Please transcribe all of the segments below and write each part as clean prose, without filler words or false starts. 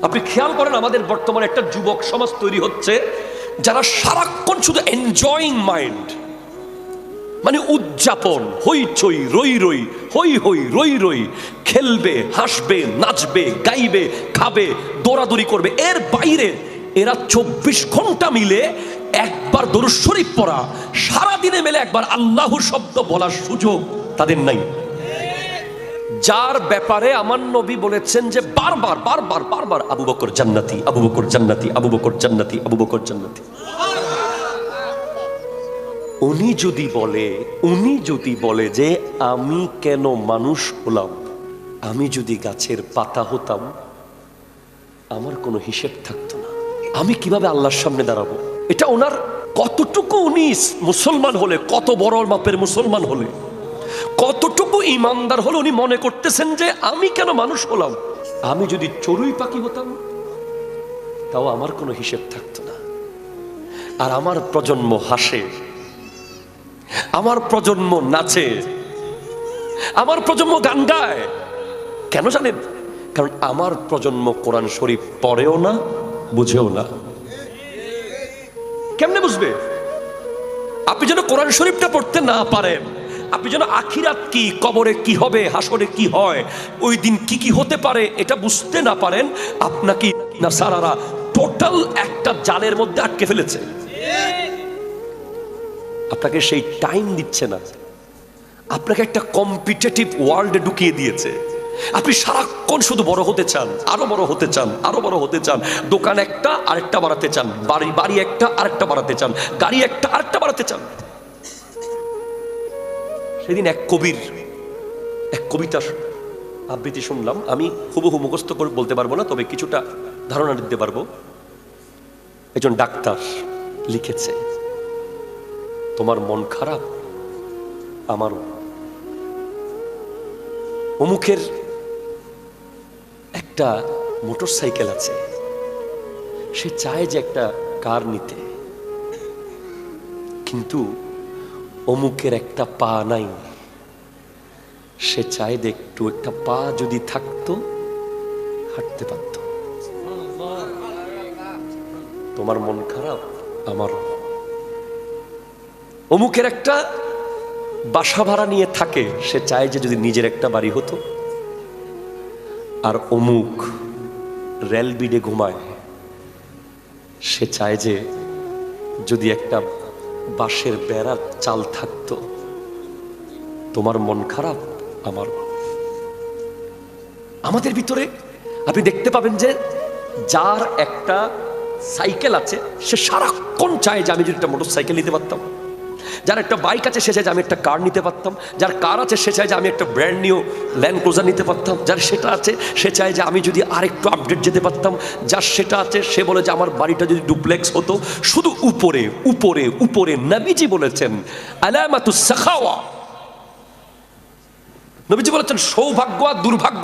আপনি খেয়াল করেন আমাদের বর্তমানে একটা যুবক সমাজ তৈরি হচ্ছে যারা সারাক্ষণ শুধু এনজয়িং মাইন্ড, মানে উদযাপন, হইচই রই রই, হই হই রই রই, খেলবে, হাসবে, নাচবে, গাইবে, খাবে, দৌড়াদৌড়ি করবে। এর বাইরে এরা 24 ঘন্টা মিলে একবার দরুদ শরীফ পড়া, সারাদিনে মিলে একবার আল্লাহু শব্দ বলার সুযোগ তাদের নাই। যার ব্যাপারে আমার নবী বলেছেন যে বারবার বারবার বারবার আবু বকর জান্নাতি, আবু বকর জান্নাতি, আবু বকর জান্নাতি, আবু বকর জান্নাতি। উনি যদি বলে যে আমি কেন মানুষ হলাম, আমি যদি গাছের পাতা হতাম, আমার কোনো হিসেব থাকতো না। আমি কিভাবে আল্লাহর সামনে দাঁড়াবো? এটা ওনার কতটুকু, উনি মুসলমান হলে, কত বড় মাপের মুসলমান হলে, কতটুকু ইমানদার হলে উনি মনে করতেছেন যে আমি কেন মানুষ হলাম, আমি যদি চড়ুই পাখি হতাম তাও আমার কোনো হিসেব থাকতো না। আর আমার প্রজন্ম হাসে, আমার প্রজন্ম নাচে, আমার প্রজন্ম গান গায়। কেন জানেন? কারণ আমার প্রজন্ম কোরআন শরীফ পড়েও না, বুঝেও না। কেমনে বুঝবে? আপনি যেন কোরআন শরীফটা পড়তে না পারেন, আপনি যেন আখিরাত কি, কবরে কি হবে, হাসরে কি হয়, ওই দিন কি কি হতে পারে এটা বুঝতে না পারেন, আপনাকে নাসারারা টোটাল একটা জালের মধ্যে আটকে ফেলেছে। আপনাকে সেই টাইম দিচ্ছে না, আপনাকে একটা কম্পিটিটিভ ওয়ার্ল্ডে ঢুকিয়ে দিয়েছে। আপনি সারাক্ষণ শুধু বড় হতে চান, আরো বড় হতে চান, আরো বড় হতে চান। দোকান একটা আরেকটা বাড়াতে চান, বাড়ি একটা আরেকটা বাড়াতে চান, গাড়ি একটা আরেকটা বাড়াতে চান। সেদিন এক কবির এক কবিতার আবৃত্তি শুনলাম, আমি হুবহু মুখস্থ করে বলতে পারবো না, তবে কিছুটা ধারণা দিতে পারবো। একজন ডাক্তার লিখেছে, তোমার মন খারাপ, আমারও। অমুকের একটা মোটর সাইকেল আছে, সে চায় যে একটা কার নিতে, কিন্তু অমুকের একটা পা নাই, সে চায় যে একটু একটা পা যদি থাকতো হাঁটতে পারত। তোমার মন খারাপ, আমারও। অমুকের একটা বাসা ভাড়া নিয়ে থাকে, সে চায় যে যদি নিজের একটা বাড়ি হতো। আর অমুক রেল বিডে ঘুমায়, সে চায় যে যদি একটা বাঁশের বেড়ার চাল থাকতো। তোমার মন খারাপ, আমার। আমাদের ভিতরে আপনি দেখতে পাবেন যে যার একটা সাইকেল আছে সে সারাক্ষণ চায় যে আমি যদি একটা মোটর সাইকেল নিতে পারতাম। যার একটা বাইক আছে সে চায় যে আমি একটা কার নিতে পারতাম। যার কার আছে সে চায় যে আমি একটা ব্র্যান্ড নিউ ল্যান্ড ক্রুজার নিতে পারতাম। যার সেটা আছে সে চায় যে আমি যদি আরেকটু আপডেট যেতে পারতাম। যার সেটা আছে সে বলে যে আমার বাড়িটা যদি ডুপ্লেক্স হতো। শুধু উপরে উপরে উপরে। নবীজি বলেছেন আলামাতুস সাখাওয়া, নবীজি বলেছেন সৌভাগ্য আর দুর্ভাগ্য,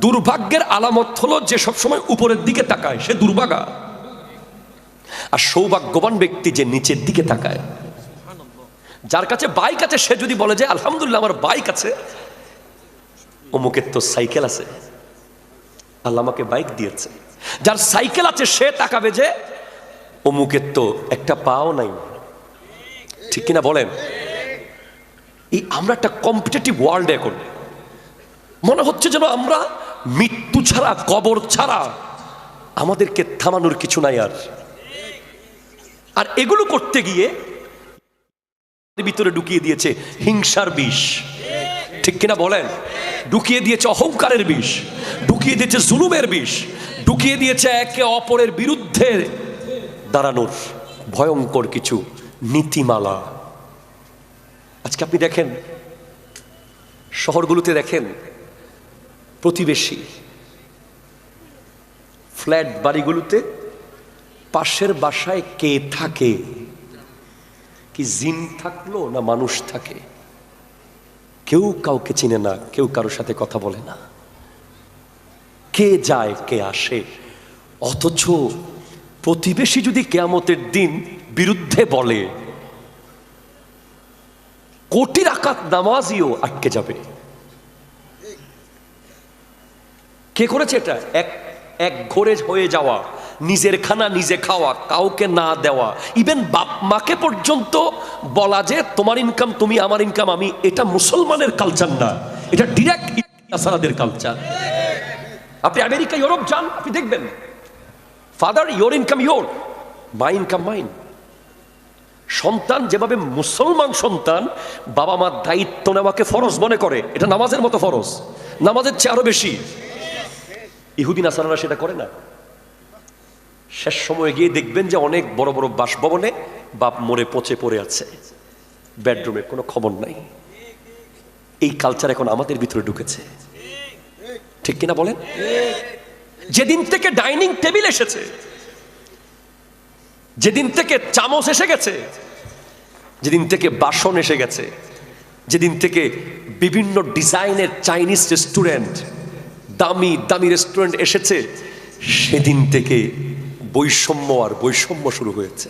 দুর্ভাগ্যের আলামত হলো যে সবসময় উপরের দিকে তাকায়, সে দুর্ভাগা। আর সৌভাগ্যবান ব্যক্তি যে নিচের দিকে তাকায়। যার কাছে বাইক আছে সে যদি বলে যে আলহামদুলিল্লাহ আমার বাইক আছে, অমুকের তো সাইকেল আছে, আল্লাহ আমাকে বাইক দিয়েছে। যার সাইকেল আছে সে তাকাবে যে অমুকের তো একটা পাও নাই। ঠিক কিনা বলেন? এই আমরা একটা কম্পিটিটিভ ওয়ার্ল্ড, এখন মনে হচ্ছে যেন আমরা মৃত্যু ছাড়া, কবর ছাড়া আমাদেরকে থামানোর কিছু নাই আর। আর এগুলো করতে গিয়ে ভিতরে ঢুকিয়ে দিয়েছে হিংসার বিষ। ঠিক কিনা বলেন? ঢুকিয়ে দিয়েছে অহংকারের বিষ, ঢুকিয়ে দিয়েছে জুলুমের বিষ, ঢুকিয়ে দিয়েছে একে অপরের বিরুদ্ধে দাঁড়ানোর ভয়ঙ্কর কিছু নীতিমালা। আজকে আপনি দেখেন শহরগুলোতে, দেখেন প্রতিবেশী ফ্ল্যাট বাড়িগুলোতে পাশের বাসায় কে থাকে, কি জিন থাকলো না মানুষ থাকে, কেউ কাউকে চিনে না, কেউ কারোর সাথে কথা বলে না, কে যায় কে আসে। অথচ প্রতিবেশী যদি কিয়ামতের দিন বিরুদ্ধে বলে, কোটি রাকাত নামাজিও আটকে যাবে। কে করেছে এটা? এক এক ঘরে হয়ে যাওয়া, নিজের খানা নিজে খাওয়া, কাউকে না দেওয়া, ইভেন বাপ মাকে পর্যন্ত বলা যে তোমার ইনকাম তুমি, আমার ইনকাম আমি, এটা মুসলমানের কালচার না, এটা ডিরেক্ট নাসারাদের কালচার। আপনি আমেরিকা, ইউরোপ যান, আপনি দেখবেন father your income your, my income mine. সন্তান যেভাবে মুসলমান সন্তান বাবা মার দায়িত্ব নেওয়াকে ফরজ মনে করে, এটা নামাজের মতো ফরজ, নামাজের চেয়ে আরো বেশি। ইহুদি নাসারারা সেটা করে না। শেষ সময়ে গিয়ে দেখবেন যে অনেক বড় বড় বাসভবনে বাপ মরে পচে পড়ে আছে, বেডরুমে কোনো খবর নাই। এই কালচার এখন আমাদের ভিতরে ঢুকেছে, ঠিক কিনা বলেন? যেদিন থেকে ডাইনিং টেবিল এসেছে, যেদিন থেকে চামচ এসে গেছে, যেদিন থেকে বাসন এসে গেছে, যেদিন থেকে বিভিন্ন ডিজাইনের চাইনিজ রেস্টুরেন্ট, দামি দামি রেস্টুরেন্ট এসেছে, সেদিন থেকে বৈষম্য আর বৈষম্য শুরু হয়েছে।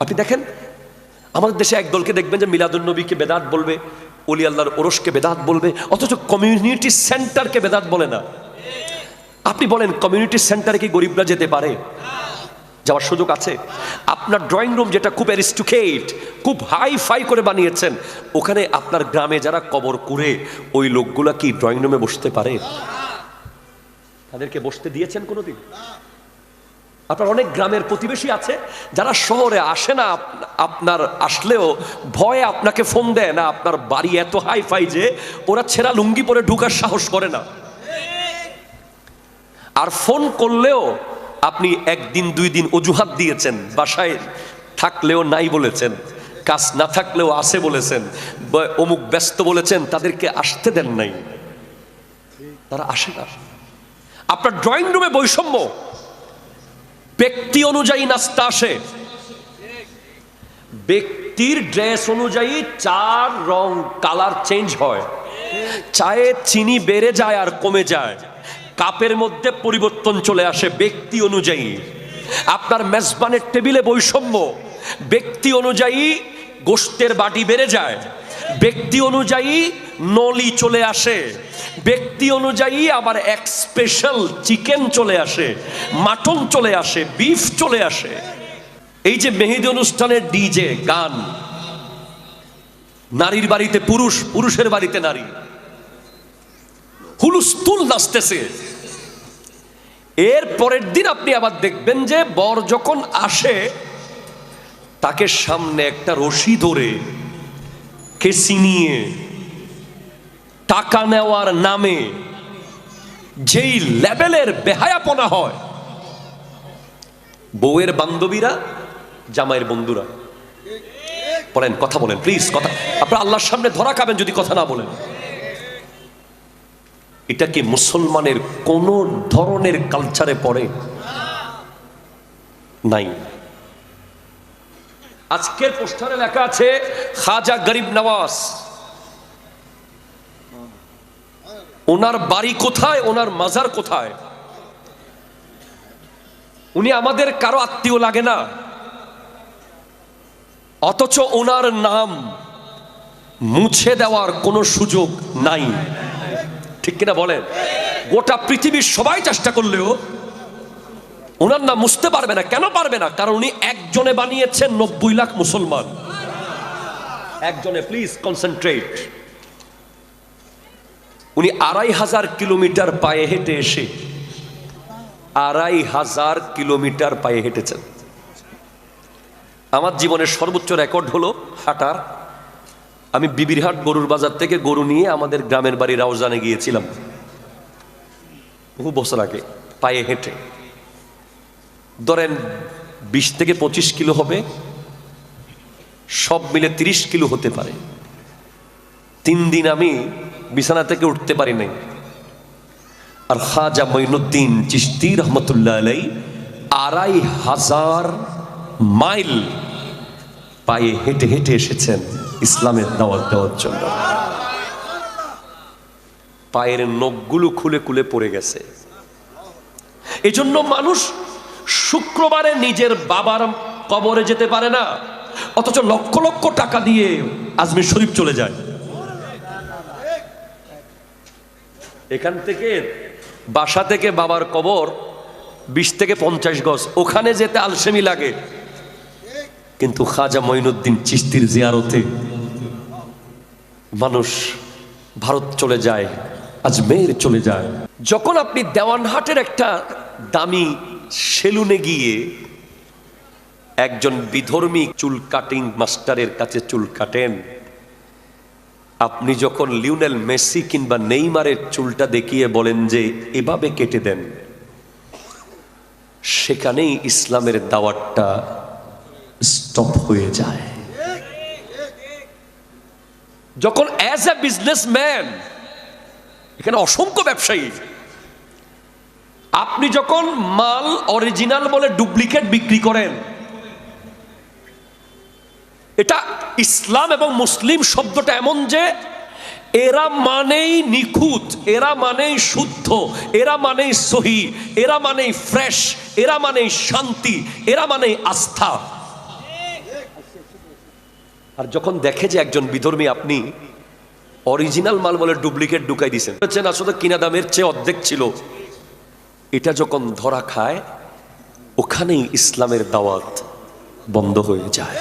আপনি দেখেন আমাদের দেশে একদলকে দেখবেন যে মিলাদুন্নবীকে বেদাত বলবে, ওলি আল্লাহর ওরসকে বেদাত বলবে, অথচ কমিউনিটি সেন্টারকে বেদাত বলে না। আপনি বলেন কমিউনিটি সেন্টারে কি গরিবরা যেতে পারে? যাওয়ার সুযোগ আছে? আপনার ড্রয়িং রুম যেটা খুব অ্যারিস্টোক্রেট, খুব হাই ফাই করে বানিয়েছেন, ওখানে আপনার গ্রামে যারা কবর করে ওই লোকগুলা কি ড্রয়িং রুমে বসতে পারে? তাদেরকে বসতে দিয়েছেন কোনোদিন? আপনার অনেক গ্রামের প্রতিবেশী আছে যারা শহরে আসে না, আপনার আসলেও ভয়ে আপনাকে ফোন দেয় না, আপনার বাড়ি এত হাই ফাই যে ওরা ছেঁড়া লুঙ্গি পরে ঢুকার সাহস করে না। আর ফোন করলেও আপনি একদিন দুই দিন অজুহাত দিয়েছেন, বাসায় থাকলেও নাই বলেছেন, কাজ না থাকলেও আসে বলেছেন, অমুক ব্যস্ত বলেছেন, তাদেরকে আসতে দেন নাই, তারা আসে না। আপনার ড্রয়িং রুমে বৈষম্য, ব্যক্তি অনুযায়ী নাস্তা আসে, ব্যক্তির ড্রেস অনুযায়ী চার রং কালার চেঞ্জ হয়, চায়ে চিনি বেড়ে যায় আর কমে যায়, কাপের মধ্যে পরিবর্তন চলে আসে ব্যক্তি অনুযায়ী। আপনার মেজবানের টেবিলে বৈষম্য, ব্যক্তি অনুযায়ী গোশতের বাটি বেড়ে যায়, ব্যক্তি অনুযায়ী নলি চলে আসে, ব্যক্তি অনুযায়ী আবার এক স্পেশাল চিকেন চলে আসে, মাটন চলে আসে, বিফ চলে আসে। এই যে মেহেদি অনুষ্ঠানের ডিজে গান, নারীর বাড়িতে পুরুষ, পুরুষের বাড়িতে নারী, হুলুস্থুল নাচতেছে। এর পরের দিন আপনি আবার দেখবেন যে বর যখন আসে, তাকে সামনে একটা রশি ধরে কেসি নিয়ে টাকা নেওয়ার নামে যেই লেভেলের বেহায়াপনা হয়, বউয়ের বান্ধবীরা, জামাইয়ের বন্ধুরা, বলেন কথা বলেন প্লিজ, কথা আপনারা আল্লাহর সামনে ধরা খাবেন যদি কথা না বলেন। এটা কি মুসলমানের কোন ধরনের কালচারে পড়ে? নাই। আজকের পোস্টারে লেখা আছে খাজা গরিব নওয়াজ, ওনার বাড়ি কোথায়, ওনার মাজার কোথায়? উনি আমাদের কারো আত্মীয় লাগে না, অথচ ওনার নাম মুছে দেওয়ার কোনো সুযোগ নাই, ঠিক কিনা বলেন? গোটা পৃথিবীর সবাই চেষ্টা করলেও ওনার নাম মুছতে পারবে না। কেন পারবে না? কারণ উনি একজনে বানিয়েছেন 90 লাখ মুসলমান, একজনে। Please concentrate. উনি 2500 কিলোমিটার পায়ে হেঁটে এসে 2500 কিলোমিটার পায়ে হেঁটেছেন। আমার জীবনের সর্বোচ্চ রেকর্ড হলো হাঁটার। আমি বিবিরহাট গরুর বাজার থেকে গরু নিয়ে আমাদের গ্রামের বাড়ি রাউজানে গিয়েছিলাম বহু বছর আগে, পায়ে হেঁটে। ধরেন 20 থেকে 25 কিলো হবে, সব মিলে 30 কিলো হতে পারে। 3 দিন আমি বিছানা থেকে উঠতে পারি নাই। আর খাজা মঈনুদ্দিন চিশতি রহমতুল্লাহ আলাই 2500 মাইল পায়ে হেঁটে হেঁটে এসেছেন ইসলামের দাওয়াত দেওয়ার জন্য। পায়ের নখগুলো খুলে খুলে পড়ে গেছে। এজন্য মানুষ শুক্রবারে নিজের বাবার কবরে যেতে পারে না, অথচ লক্ষ লক্ষ টাকা দিয়ে আজমির শরীফ চলে যায়। এখান থেকে বাসা থেকে বাবার কবর 20 থেকে 50 গজ, ওখানে যেতে আলসেমি লাগে, কিন্তু খাজা মঈনুদ্দিন চিশতির জিয়ারতে মানুষ ভারত চলে যায়, আজমের চলে যায়। যখন আপনি দেওয়ানহাটের একটা দামি সেলুনে গিয়ে একজন বিধর্মী চুল কাটিং মাস্টারের কাছে চুল কাটেন, আপনি যখন লিওনেল মেসি কিংবা নেইমারের চুলটা দেখিয়ে বলেন যে এভাবে কেটে দেন, সেখানেই ইসলামের দাওয়াতটা স্টপ হয়ে যায়। যখন অ্যাজ এ বিজনেসম্যান, এখানে অসংখ্য ব্যবসায়ী, আপনি যখন মাল অরিজিনাল বলে ডুপ্লিকেট বিক্রি করেন, এটা ইসলাম এবং মুসলিম শব্দটা এমন যে এরা মানেই নিখুঁত, এরা মানেই শুদ্ধ, এরা মানেই সহি, এরা মানেই ফ্রেশ, এরা মানেই শান্তি, এরা মানেই আস্থা। আর যখন দেখে যে একজন বিধর্মী আপনি অরিজিনাল মাল বলে ডুপ্লিকেট ঢুকাই দিয়েছেন, আসলে কিনা দামের চেয়ে অর্ধেক ছিল, এটা যখন ধরা খায়, ওখানেই ইসলামের দাওয়াত বন্ধ হয়ে যায়।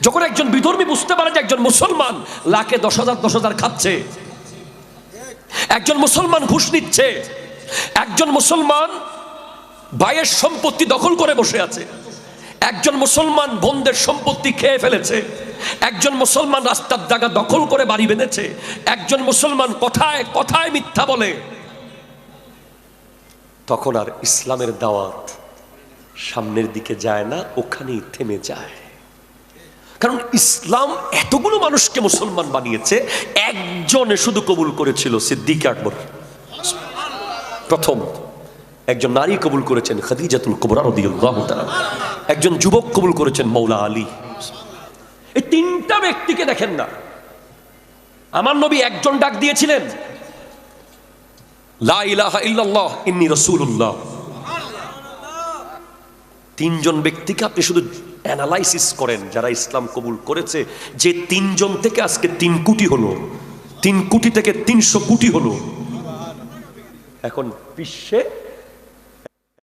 যখন একজন বিধর্মী বুঝতে পারে যে একজন মুসলমান লাখে 10,000 খাচ্ছে, একজন মুসলমান ঘুষ নিচ্ছে, একজন মুসলমান ভাইয়ের সম্পত্তি দখল করে বসে আছে, একজন মুসলমান বোনদের সম্পত্তি খেয়ে ফেলেছে, একজন মুসলমান রাস্তার জায়গা দখল করে বাড়ি বেঁধেছে, একজন মুসলমান কথায় কথায় মিথ্যা বলে, তখন আর ইসলামের দাওয়াত সামনের দিকে যায় না, ওখানেই থেমে যায়। কারণ ইসলাম এতগুলো মানুষকে মুসলমান বানিয়েছে, একজনে শুধু কবুল করেছিল, সিদ্দিক আকবর প্রথম। একজন নারী কবুল করেছেন খাদিজাতুল কুবরা রাদিয়াল্লাহু তাআলা, একজন যুবক কবুল করেছেন মৌলা আলী। এই তিনটা ব্যক্তিকে দেখেন না, আমার নবী একজন ডাক দিয়েছিলেন লা ইলাহা ইল্লাল্লাহ ইন্নী রাসূলুল্লাহ। তিনজন ব্যক্তিকে আপনি শুধু অ্যানালাইসিস করেন যারা ইসলাম কবুল করেছে, যে 3 জন থেকে আজকে 3 কোটি হলো, 3 কোটি থেকে 300 কোটি হলো। এখন বিশ্বে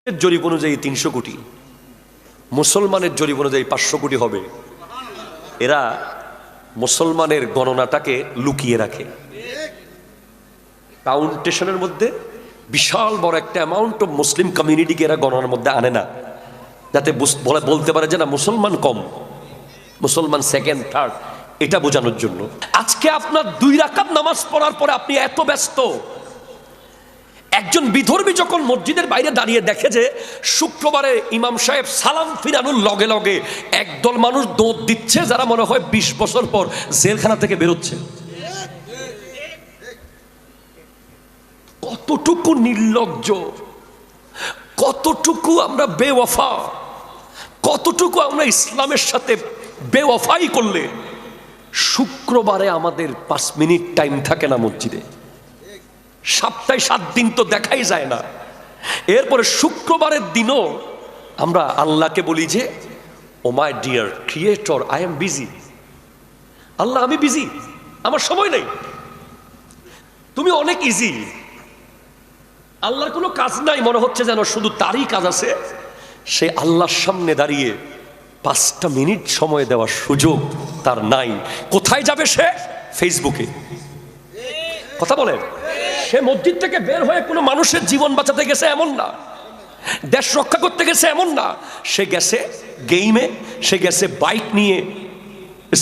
জরিপ অনুযায়ী 300 কোটি, মুসলমানের জরিপ অনুযায়ী 500 কোটি হবে। এরা মুসলমানের গণনাটাকে লুকিয়ে রাখে, কাউন্টেশনের মধ্যে বিশাল বড় একটা অ্যামাউন্ট অফ মুসলিম কমিউনিটিকে এরা গণনার মধ্যে আনে না, যাতে বলতে পারে যে না মুসলমান কম, মুসলমান সেকেন্ড থার্ড, এটা বোঝানোর জন্য। আজকে আপনার 2 রাকাত নামাজ পড়ার পরে আপনি এত ব্যস্ত, একজন বিধর্মী যখন মসজিদের বাইরে দাঁড়িয়ে দেখে যে শুক্রবারে ইমাম সাহেব সালাম ফিরানোর লগে লগে একদল মানুষ দৌড় দিচ্ছে, যারা মনে হয় 20 বছর পর জেলখানা থেকে বেরোচ্ছে, কতটুকু নির্লজ্জ, কতটুকু আমরা বেওয়াফা, কতটুকু আমরা ইসলামের সাথে বেওয়াফাই করলে শুক্রবারে আমাদের 5 মিনিট টাইম থাকে না মসজিদে, সপ্তাহে 7 দিন তো দেখাই যায় না। এরপরে শুক্রবারের দিনও আমরা আল্লাহকে বলি যে oh my dear creator, I am busy. Allah আমি বিজি, আমার সময় নেই, তুমি অনেক ইজি। আল্লাহর কোনো কাজ নাই, মনে হচ্ছে যেন শুধু তারই কাজ আছে। সে আল্লাহর সামনে দাঁড়িয়ে 5টা মিনিট সময় দেওয়ার সুযোগ তার নাই। কোথায় যাবে সে? ফেসবুকে। কথা বলেন, সে মসজিদ থেকে বের হয়ে কোনো মানুষের জীবন বাঁচাতে গেছে এমন না, দেশ রক্ষা করতে গেছে এমন না, সে গেছে গেইমে, সে গেছে বাইক নিয়ে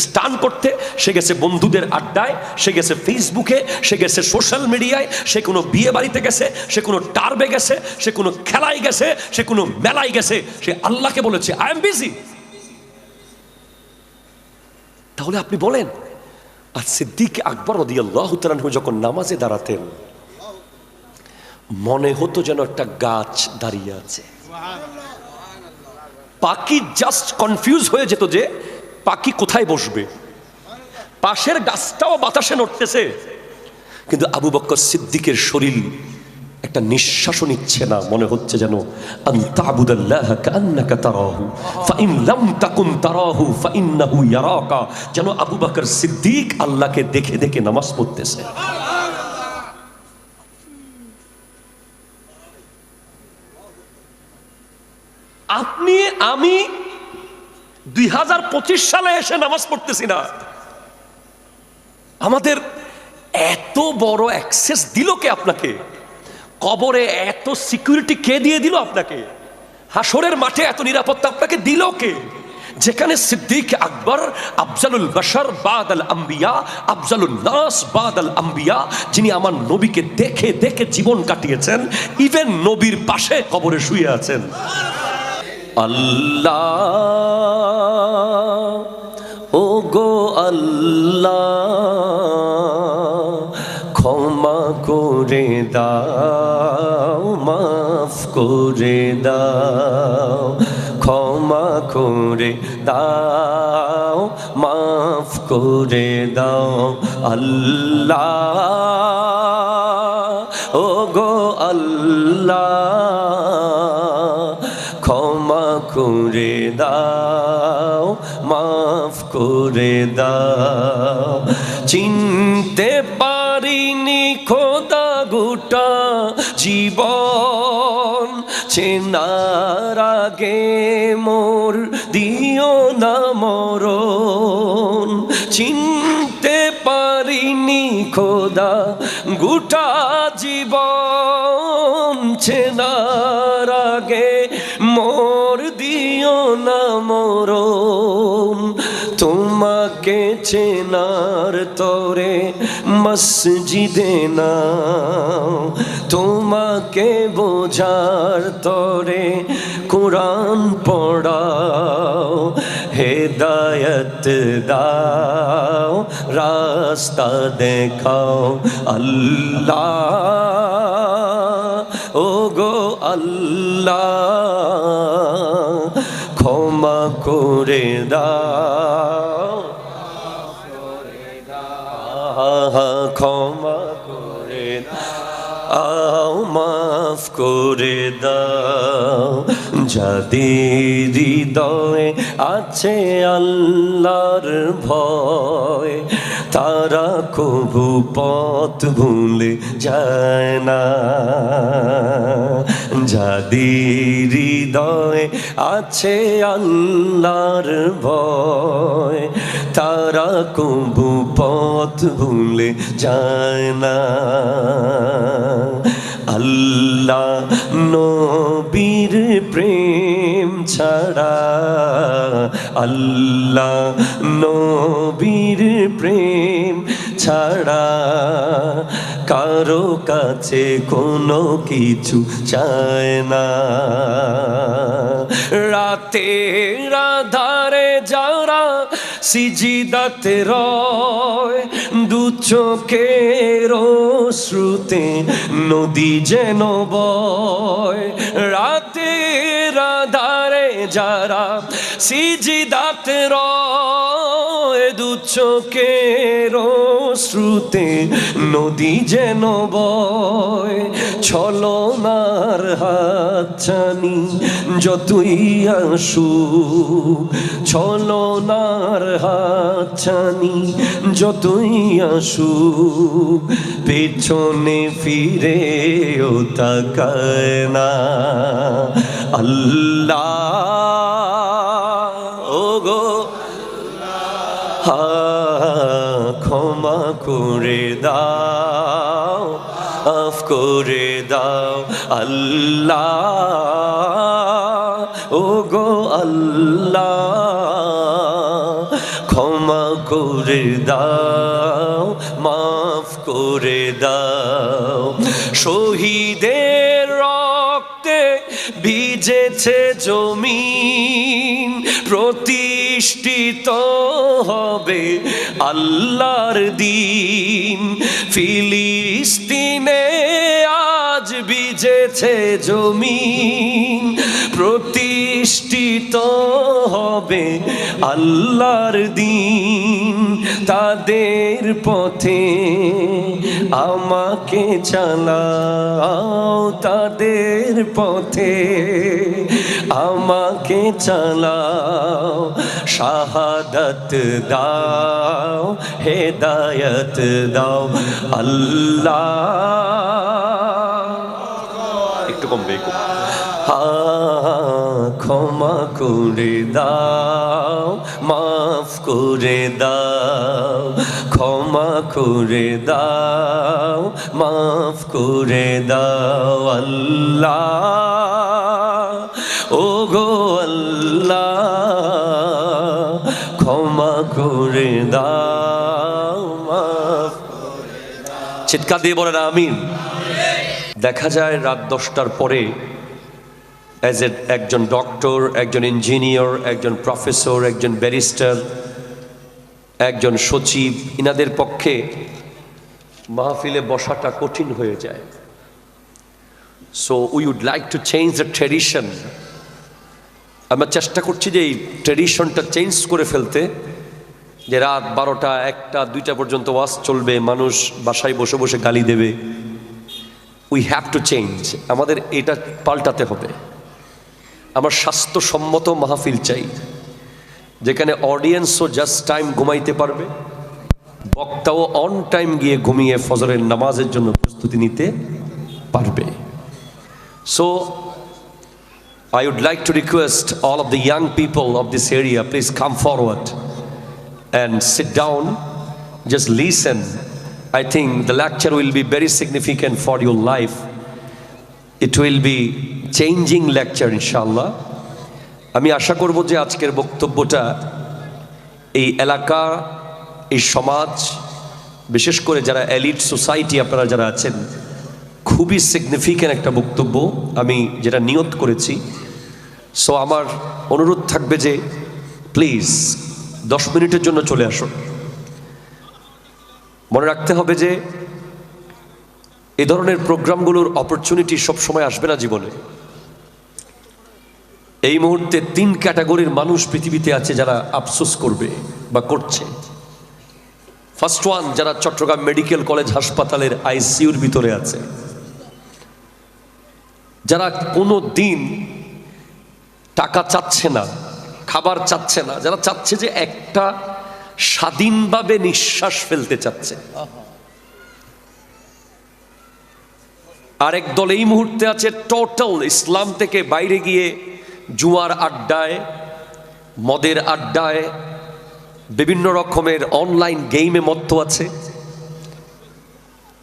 স্টান করতে, সে গেছে বন্ধুদের আড্ডায়, সে গেছে ফেসবুকে, সে গেছে সোশ্যাল মিডিয়ায়, সে কোনো বিয়ে বাড়িতে গেছে, সে কোনো টার্বে গেছে, সে কোনো খেলায় গেছে, সে কোনো মেলায় গেছে, সে আল্লাহকে বলেছে আই এম বিজি। তাহলে আপনি বলেন, আর সিদ্দিক আকবর রাদিয়াল্লাহু তাআলা আনহু যখন নামাজে দাঁড়াতেন, মনে হতো যেন একটা গাছ দাঁড়িয়ে আছে। পাখি জাস্ট কনফিউজ হয়ে যেত যে পাখি কোথায় বসবে, পাশের গাছটাও বাতাসে নড়তেছে, কিন্তু আবু বকর সিদ্দিকের শরীর একটা নিঃশ্বাসও নিচ্ছে না, মনে হচ্ছে যেন আনতাবুদাল্লাহা কান্নাকা তারাহু ফাইন লাম তাকুন তারাহু ফাইন্নাহু ইয়ারাকা, যেন আবু বকর সিদ্দিক আল্লাহকে দেখে দেখে নামাজ পড়তেছে। আপনি আমি 2025 সালে এসে নামাজ পড়তেছি না। আমাদের এত বড় অ্যাক্সেস দিল কে আপনাকে? কবরে এত সিকিউরিটি কে দিয়ে দিল আপনাকে? হাসরের মাঠে এত নিরাপত্তা আপনাকে দিল কে? যেখানে সিদ্দিক আকবর আফজালুল বাশার বাদাল আম্বিয়া, আফজালুন নাস বাদাল আম্বিয়া, যিনি আমার নবীকে দেখে দেখে জীবন কাটিয়েছেন, ইভেন নবীর পাশে কবরে শুয়ে আছেন। আল্লাহ, ও গো আল্লাহ, ক্ষমা করে দাও, মাফ করে দাও, ক্ষমা করে দাও, মাফ করে দাও। আল্লাহ, ও গো আল্লাহ, ক্ষমা করে দাও, মাফ করে দাও। চিনতে পারিনি খোদা গোটা জীবন, চেনার আগে মোর দিও না মরণ। চিনতে পারিনি খোদা গোটা জীবন, চেনার আগে মোর দিও না মরণ। তোমাকে চেনার তরে মসজিদে নাও, তোমাকে বোঝার তরে কোরআন পড়াও। হেদায়েত দাও, রাস্তা দেখাও। আল্লাহ, ও গো আল্লাহ, ক্ষমা করে দাও, ক্ষমা করে দাও, মাফ করে দাও। যাদের হৃদয়ে আছে আল্লাহর ভয়, তারা কবু পথ ভুলে যায় না। যাদের হৃদয়ে আছে আল্লাহর ভয়, তারা কবু পথ ভুলে যায় না। আল্লাহ নবীর প্রেম ছাড়া, আল্লাহ নবীর প্রেম ছাড়া কারো কাছে কোনো কিছু চায় না। রাতের আধারে যারা সিজদাতে রয়, দু চোখের শ্রুতে নদী যেন বয়। রাতের আধারে যারা সিজদাতে রয়, দু চোখের শ্রুতে নদী যেন বয়। ছলনার হাতছানি যতই আসুক, ছলনার হাতছানি যতই আসুক, পেছনে ফিরেও তাকায় না। আল্লাহ, ও গো ক্ষমা করে দাও, মাফ করে দাও। আল্লাহ, ও গো আল্লাহ, ক্ষমা করে দাও, মাফ করে দাও। শহীদের রক্তে ভিজেছে জমিন, প্রতিষ্ঠিত হবে আল্লাহর দিন। ফিলিস্তিনে আজ ভিজেছে জমিন, প্রতিষ্ঠিত হবে আল্লাহর দিন। তাদের পথে আমাকে চালাও, তাদের পথে আমাকে চালাও। শাহাদাত দাও, হেদায়েত দাও। আল্লাহ, একটু কমবে, হা ক্ষমা করে দাও, মাফ করে দাও, ক্ষমা করে দাও, মাফ করে দাও আল্লাহ, ও গো আল্লাহ, ক্ষমা করে দাও, মাফ। চিৎকার দিয়ে বলেন আমিন। দেখা যায় রাত 10টার পরে একজন ডক্টর, একজন ইঞ্জিনিয়ার, একজন প্রফেসর, একজন ব্যারিস্টার, একজন সচিব, ইনাদের পক্ষে মাহফিলে বসাটা কঠিন হয়ে যায়। So we would like to change the tradition. আমরা চেষ্টা করছি যে এই ট্র্যাডিশনটা চেঞ্জ করে ফেলতে, যে রাত 12টা 1টা 2টা পর্যন্ত ওয়াজ চলবে, মানুষ বাসায় বসে বসে গালি দেবে। উই হ্যাভ টু চেঞ্জ, আমাদের এটা পাল্টাতে হবে। আমরা স্বাস্থ্যসম্মত মাহফিল চাই, যেখানে অডিয়েন্সও জাস্ট টাইম ঘুমাইতে পারবে, বক্তাও অন টাইম গিয়ে ঘুমিয়ে ফজরের নামাজের জন্য প্রস্তুতি নিতে পারবে। So I would like to request all of the young people of this area, please come forward and sit down, just listen. I think the lecture will be very significant for your life. It will be changing lecture inshallah. আমি আশা করব যে আজকের বক্তব্যটা এই এলাকা, এই সমাজ, বিশেষ করে যারা এলিট সোসাইটি আপনারা যারা আছেন, খুবই সিগনিফিক্যান্ট একটা বক্তব্য আমি যেটা নিয়ত করেছি। সো আমার অনুরোধ থাকবে যে প্লিজ 10 মিনিটের জন্য চলে আসুন। মনে রাখতে হবে যে এই ধরনের প্রোগ্রামগুলোর অপরচুনিটি সবসময় আসবে না জীবনে। এই মুহূর্তে 3 ক্যাটাগরির মানুষ পৃথিবীতে আছে যারা আফসোস করবে বা করছে। ফার্স্ট ওয়ান, যারা চট্টগ্রাম মেডিকেল কলেজ হাসপাতালের আইসিইউর ভিতরে আছে, যারা কোনো দিন টাকা চাচ্ছে না, খাবার চাচ্ছে না, যারা চাচ্ছে যে একটা স্বাধীনভাবে নিঃশ্বাস ফেলতে চাচ্ছে। আরেক দল এই মুহূর্তে আছে টোটাল ইসলাম থেকে বাইরে গিয়ে জুয়ার আড্ডায়, মদের আড্ডায়, বিভিন্ন রকমের অনলাইন গেমে মত্ত আছে।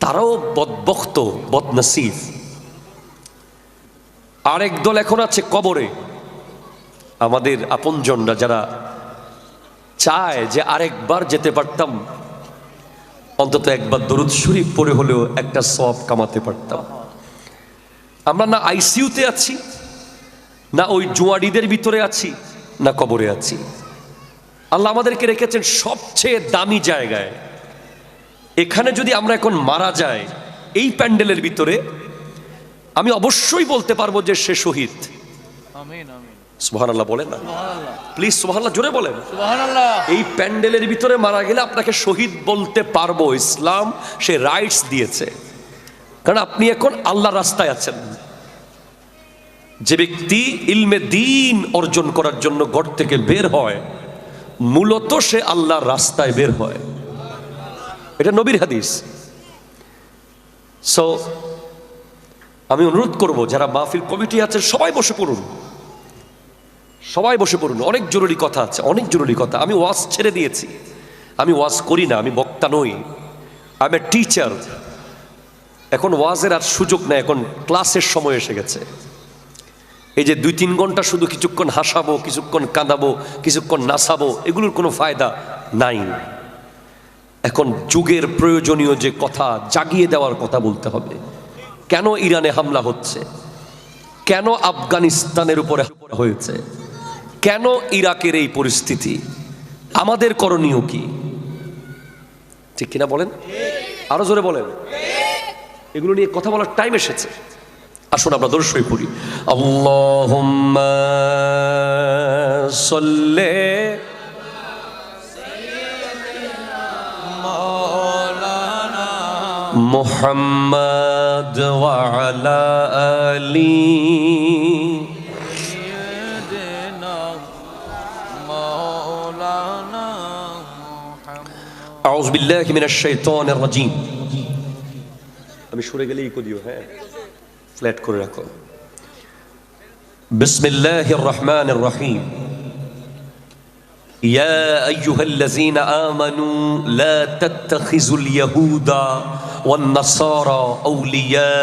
তারাও বদবখত, বদনসিব। আরেক দল এখন আছে কবরে, আমাদের আপনজনরা যারা চায় যে আরেকবার যেতে পারতাম, অন্তত একবার দরুদ শরীফ পড়ে হলেও একটা সওয়াব কামাতে পারতাম। আমরা না আইসিইউতে আছি, না ওই জুয়াড়িদের ভিতরে আছি, না কবরে আছি। আল্লাহ আমাদেরকে রেখেছেন সবচেয়ে দামি জায়গায়। এখানে যদি আমরা এখন মারা যাই এই প্যান্ডেলের ভিতরে, আমি অবশ্যই বলতে পারবো যে সে শহীদ। আমিন আমিন। সুবহানাল্লাহ বলেন না প্লিজ, সুবহানাল্লাহ জোরে বলেন। সুবহানাল্লাহ। এই প্যান্ডেলের ভিতরে মারা গেলে আপনাকে শহীদ বলতে পারবো, ইসলাম সে রাইটস দিয়েছে, কারণ আপনি এখন আল্লাহর রাস্তায় আছেন। যে ব্যক্তি ইলমে দ্বীন অর্জন করার জন্য ঘর থেকে বের হয়, মূলত সে আল্লাহর রাস্তায় বের হয়। এটা নবীর হাদিস। সো আমি অনুরোধ করব যারা মাহফিল কমিটি আছে সবাই বসে পড়ুন, সবাই বসে পড়ুন। অনেক জরুরি কথা আছে, অনেক জরুরি কথা। আমি ওয়াজ ছেড়ে দিয়েছি, আমি ওয়াজ করি না, আমি বক্তা নই, আই এম এ টিচার। এখন ওয়াজের আর সুযোগ নেই, এখন ক্লাসের সময় এসে গেছে। এই যে 2-3 ঘন্টা শুধু কিছুক্ষণ হাসাবো, কিছুক্ষণ কাঁদাবো, কিছুক্ষণ নাচাবো, এগুলোর কোনো ফায়দা নাই। এখন যুগের প্রয়োজনীয় যে কথা, জাগিয়ে দেওয়ার কথা বলতে হবে। কেন ইরানে হামলা হচ্ছে, কেন আফগানিস্তানের উপরে হয়েছে, কেন ইরাকের এই পরিস্থিতি, আমাদের করণীয় কি? ঠিক কিনা বলেন? আরো জোরে বলেন। এগুলো নিয়ে কথা বলার টাইম এসেছে। আসুন আমরা দরুদ শরীফ পড়ি। আল্লাহুম্মা সাল্লি মাওলানা মুহাম্মাদ ওয়া আলা আলি সাইয়্যিদিনা মাওলানা মুহাম্মদ। আউযু বিল্লাহি মিনাশ শাইতানির রাজীম। আমি সরে গেলে ইকো দিও, হ্যাঁ, ফ্ল্যাট করে রাখো। বিসমিল্লাহির রহমানির রহিম। ইয়া আইয়ুহাল্লাযীনা আমানু লা তাত্তাখিযুল ইয়াহুদা ওয়ান নাসারা আউলিয়া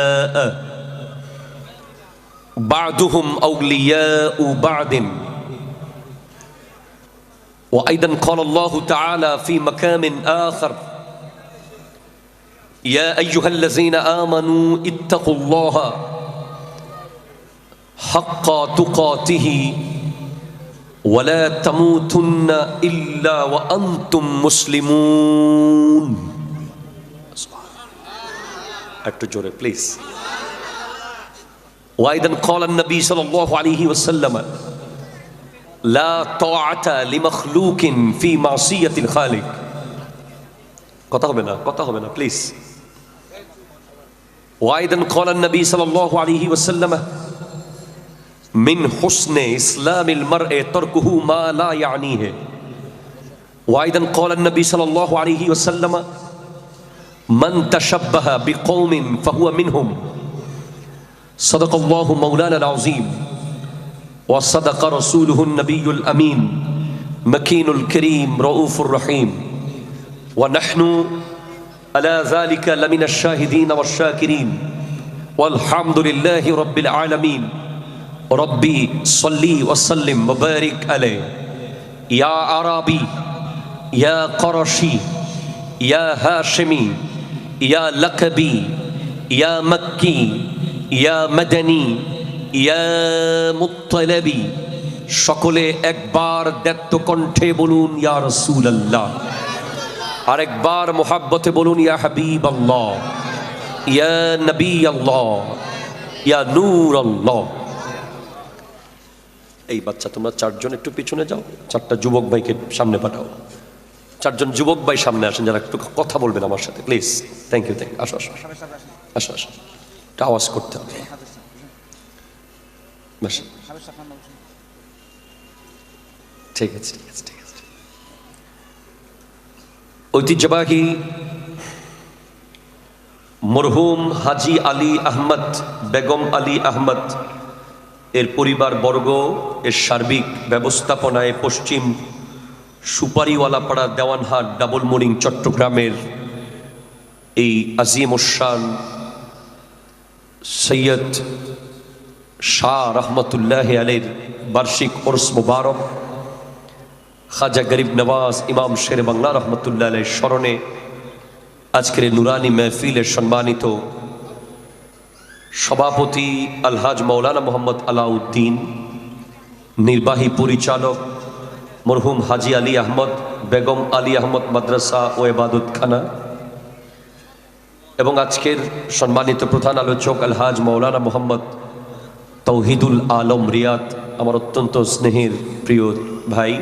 বা'দুহুম আউলিয়াউ বা'দিন। وأيضا قال الله تعالى في مقام آخر: يا أيها الذين آمنوا اتقوا الله حق تقاته ولا تموتن إلا وأنتم مسلمون. একটু জোরে প্লিজ। وأيضا قال النبي صلى الله عليه وسلم: لا طاعة لمخلوق في معصية الخالق. কথা হবে না প্লিজ। وأيضا قال النبي صلى الله عليه وسلم: من حسن إسلام المرء تركه ما لا يعنيه. وأيضا قال النبي صلى الله عليه وسلم: من تشبه بقوم فهو منهم. صدق الله مولانا العظيم وصدق رسوله النبي الأمين مكين الكريم رؤوف الرحيم. ونحن على ذلك لمن الشاهدين والشاكرين والحمد لله رب العالمين. ربي صلي وسلم وبارك عليه يا عربي يا قرشي يا هاشمي يا لقبي يا مكي يا مدني ইয়া মুত্তালিবি। সকলে একবার দ্ব্যর্থ কণ্ঠে বলুন ইয়া রাসূলুল্লাহ, আরেকবার মোহাব্বতে বলুন ইয়া হাবিবাল্লাহ, ইয়া নবী আল্লাহ, ইয়া নূর আল্লাহ। এই বাচ্চা তোমরা চারজন একটু পিছনে যাও, চারটা যুবক ভাইকে সামনে পাঠাও। চারজন যুবক ভাই সামনে আসেন যারা একটু কথা বলবেন আমার সাথে প্লিজ। Thank you. আসো আসো আসো আসো, একটা আওয়াজ করতে হবে। ঠিক আছে। ঐতিহ্যবাহী মরহুম হাজী আলী আহমদ, বেগম আলী আহমদ এর পরিবার বর্গ এর সার্বিক ব্যবস্থাপনায় পশ্চিম সুপারিওয়ালাপাড়া দেওয়ানহাট ডাবল মোরিং চট্টগ্রামের এই আজিম উশান সৈয়দ শাহ রহমতুল্লাহ আলাইহির বার্ষিক উরস মুবারক খাজা গরিব নওয়াজ ইমাম শের বাংলা রহমতুল্লাহ আলাইহির স্মরণে আজকের নুরানি মেহফিলের সম্মানিত সভাপতি আলহাজ মৌলানা মোহাম্মদ আলাউদ্দিন, নির্বাহী পরিচালক মরহুম হাজী আলী আহমদ, বেগম আলী আহমদ মাদ্রাসা ও ইবাদতখানা, এবং আজকের সম্মানিত প্রধান আলোচক আলহাজ মৌলানা মোহাম্মদ তৌহিদুল আলম রিয়াদ, আমার অত্যন্ত স্নেহের প্রিয় ভাই,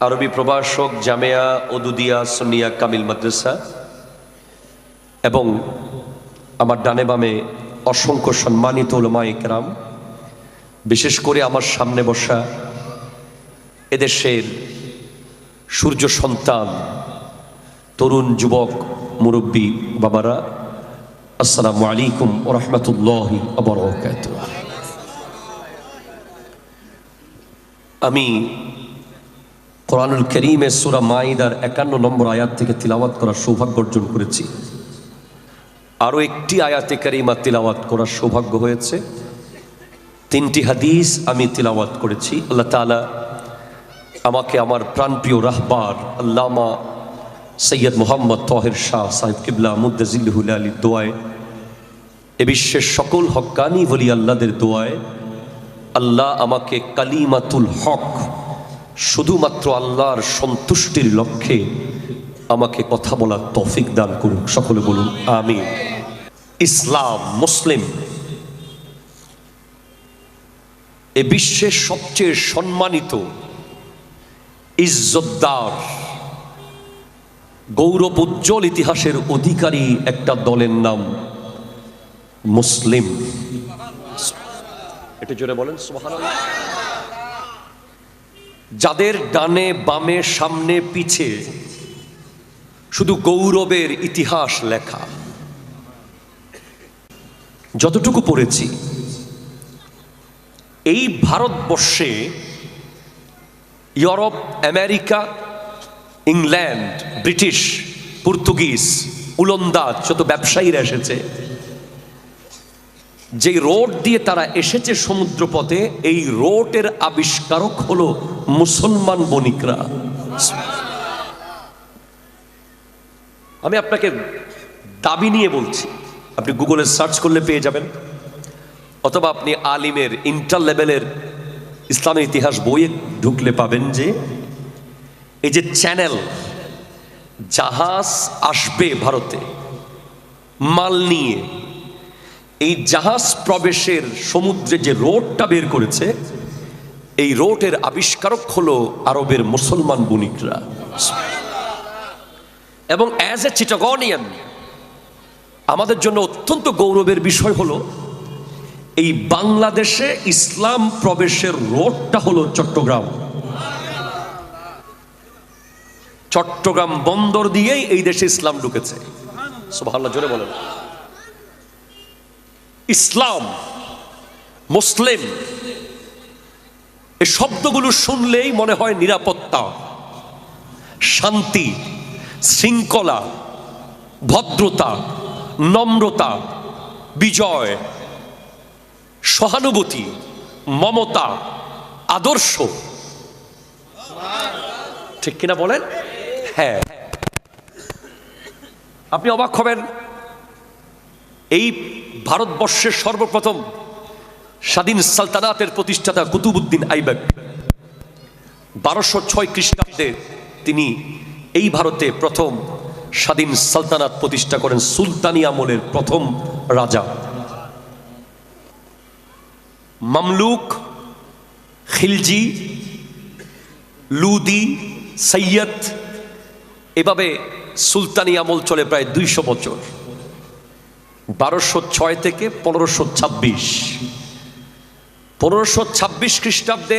আরবি প্রভাষক জামিয়া ওদুদিয়া সুন্নিয়া কামিল মাদ্রাসা, এবং আমার ডানে বামে অসংখ্য সম্মানিত উলামায়ে কেরাম, বিশেষ করে আমার সামনে বসা এদেশের সূর্য সন্তান তরুণ যুবক মুরব্বী বাবারা, আসসালামু আলাইকুম ওয়া রাহমাতুল্লাহি ওয়া বারাকাতুহু। আমি কোরআনুল কারীমের সূরা মাইদার 51 নম্বর আয়াত থেকে তিলাওয়াত করার সৌভাগ্য অর্জন করেছি। আরও একটি আয়াতে কারিমা তিলাওয়াত করার সৌভাগ্য হয়েছে। 3টি হাদিস আমি তিলাওয়াত করেছি। আল্লাহ তাআলা আমাকে আমার প্রাণপ্রিয় রাহবার আল্লামা সৈয়দ মোহাম্মদ তাহের শাহ সাহেব কিবলা মুদ্দাজিল্লুহুল আলীর দোয়ায়, এ বিশ্বের সকল হক্কানি ওলি আল্লাহদের দোয়ায় আল্লাহ আমাকে কালিমাতুল হক, শুধুমাত্র আল্লাহর সন্তুষ্টির লক্ষ্যে আমাকে কথা বলার তৌফিক দান করুন। সকলে বলুন আমিন। ইসলাম, মুসলিম এ বিশ্বের সবচেয়ে সম্মানিত, ইজ্জতদার, গৌরব উজ্জ্বল ইতিহাসের অধিকারী একটা দলের নাম মুসলিম। একটু জোরে বলেন সুবহানাল্লাহ। যাদের ডানে বামে সামনে পিছে শুধু গৌরবের ইতিহাস লেখা। যতটুকু পড়েছি এই ভারতবর্ষে Europe, America, England, British, Portuguese, উলন্দাজ যত ব্যবসায়ীরা এসেছে, যে রোড দিয়ে তারা এসেছে সমুদ্রপথে, এই রোডের আবিষ্কারক হলো মুসলমান বণিকরা। আমি আপনাকে দাবি নিয়ে বলছি, আপনি গুগলে সার্চ করলে পেয়ে যাবেন, অথবা আপনি আলিমের ইন্টার লেভেলের ইসলামের ইতিহাস বইয়ে ঢুকলে পাবেন যে এই যে চ্যানেল, জাহাজ আসবে ভারতে মাল নিয়ে, এই জাহাজ প্রবেশের সমুদ্রে যে রোডটা বের করেছে, এই রোডের আবিষ্কারক হলো আরবের মুসলমান বণিকরা। এবং অ্যাজ এ চিটাগনিয়ান আমাদের জন্য অত্যন্ত গৌরবের বিষয় হলো এই বাংলাদেশে ইসলাম প্রবেশের রোডটা হলো চট্টগ্রাম। চট্টগ্রাম বন্দর দিয়েই এই দেশে ইসলাম ঢুকেছে। সুবহানাল্লাহ, জোরে বলেন। ইসলাম, মুসলিম, এই শব্দগুলো শুনলেই মনে হয় নিরাপত্তা, শান্তি, শৃঙ্খলা, ভদ্রতা, নম্রতা, বিজয়, সহানুভূতি, মমতা, আদর্শ। ঠিক কিনা বলেন? হ্যাঁ, আপনি অবাক হবেন, এই ভারতবর্ষের সর্বপ্রথম স্বাধীন সালতানাতের প্রতিষ্ঠাতা কুতুবউদ্দিন আইবক 1206 খ্রিস্টাব্দে তিনি এই ভারতে প্রথম স্বাধীন সালতানাত প্রতিষ্ঠা করেন, সুলতানি আমলের প্রথম রাজা। মামলুক, খিলজি, লুদি, সৈয়দ, এভাবে সুলতানি আমল চলে প্রায় 200 বছর। 1206 থেকে 1526, 1526 খ্রিস্টাব্দে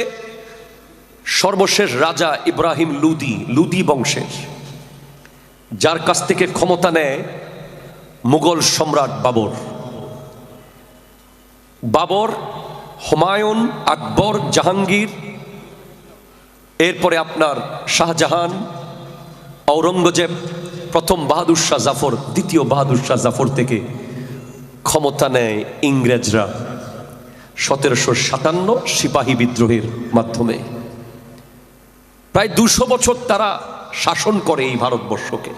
সর্বশেষ রাজা ইব্রাহিম লুদি, লুদি বংশের, যার কাছ থেকে ক্ষমতা নেয় মুঘল সম্রাট বাবর। বাবর, হুমায়ুন, আকবর, জাহাঙ্গীর, এরপরে আপনার শাহজাহান, ঔরঙ্গজেব, প্রথম বাহাদুর শাহ জাফর, দ্বিতীয় বাহাদুর শাহ জাফর থেকে ক্ষমতা নেয় ইংরেজরা 1757 সিপাহী বিদ্রোহের মাধ্যমে। প্রায় 200 বছর তারা শাসন করে এই ভারতবর্ষকে।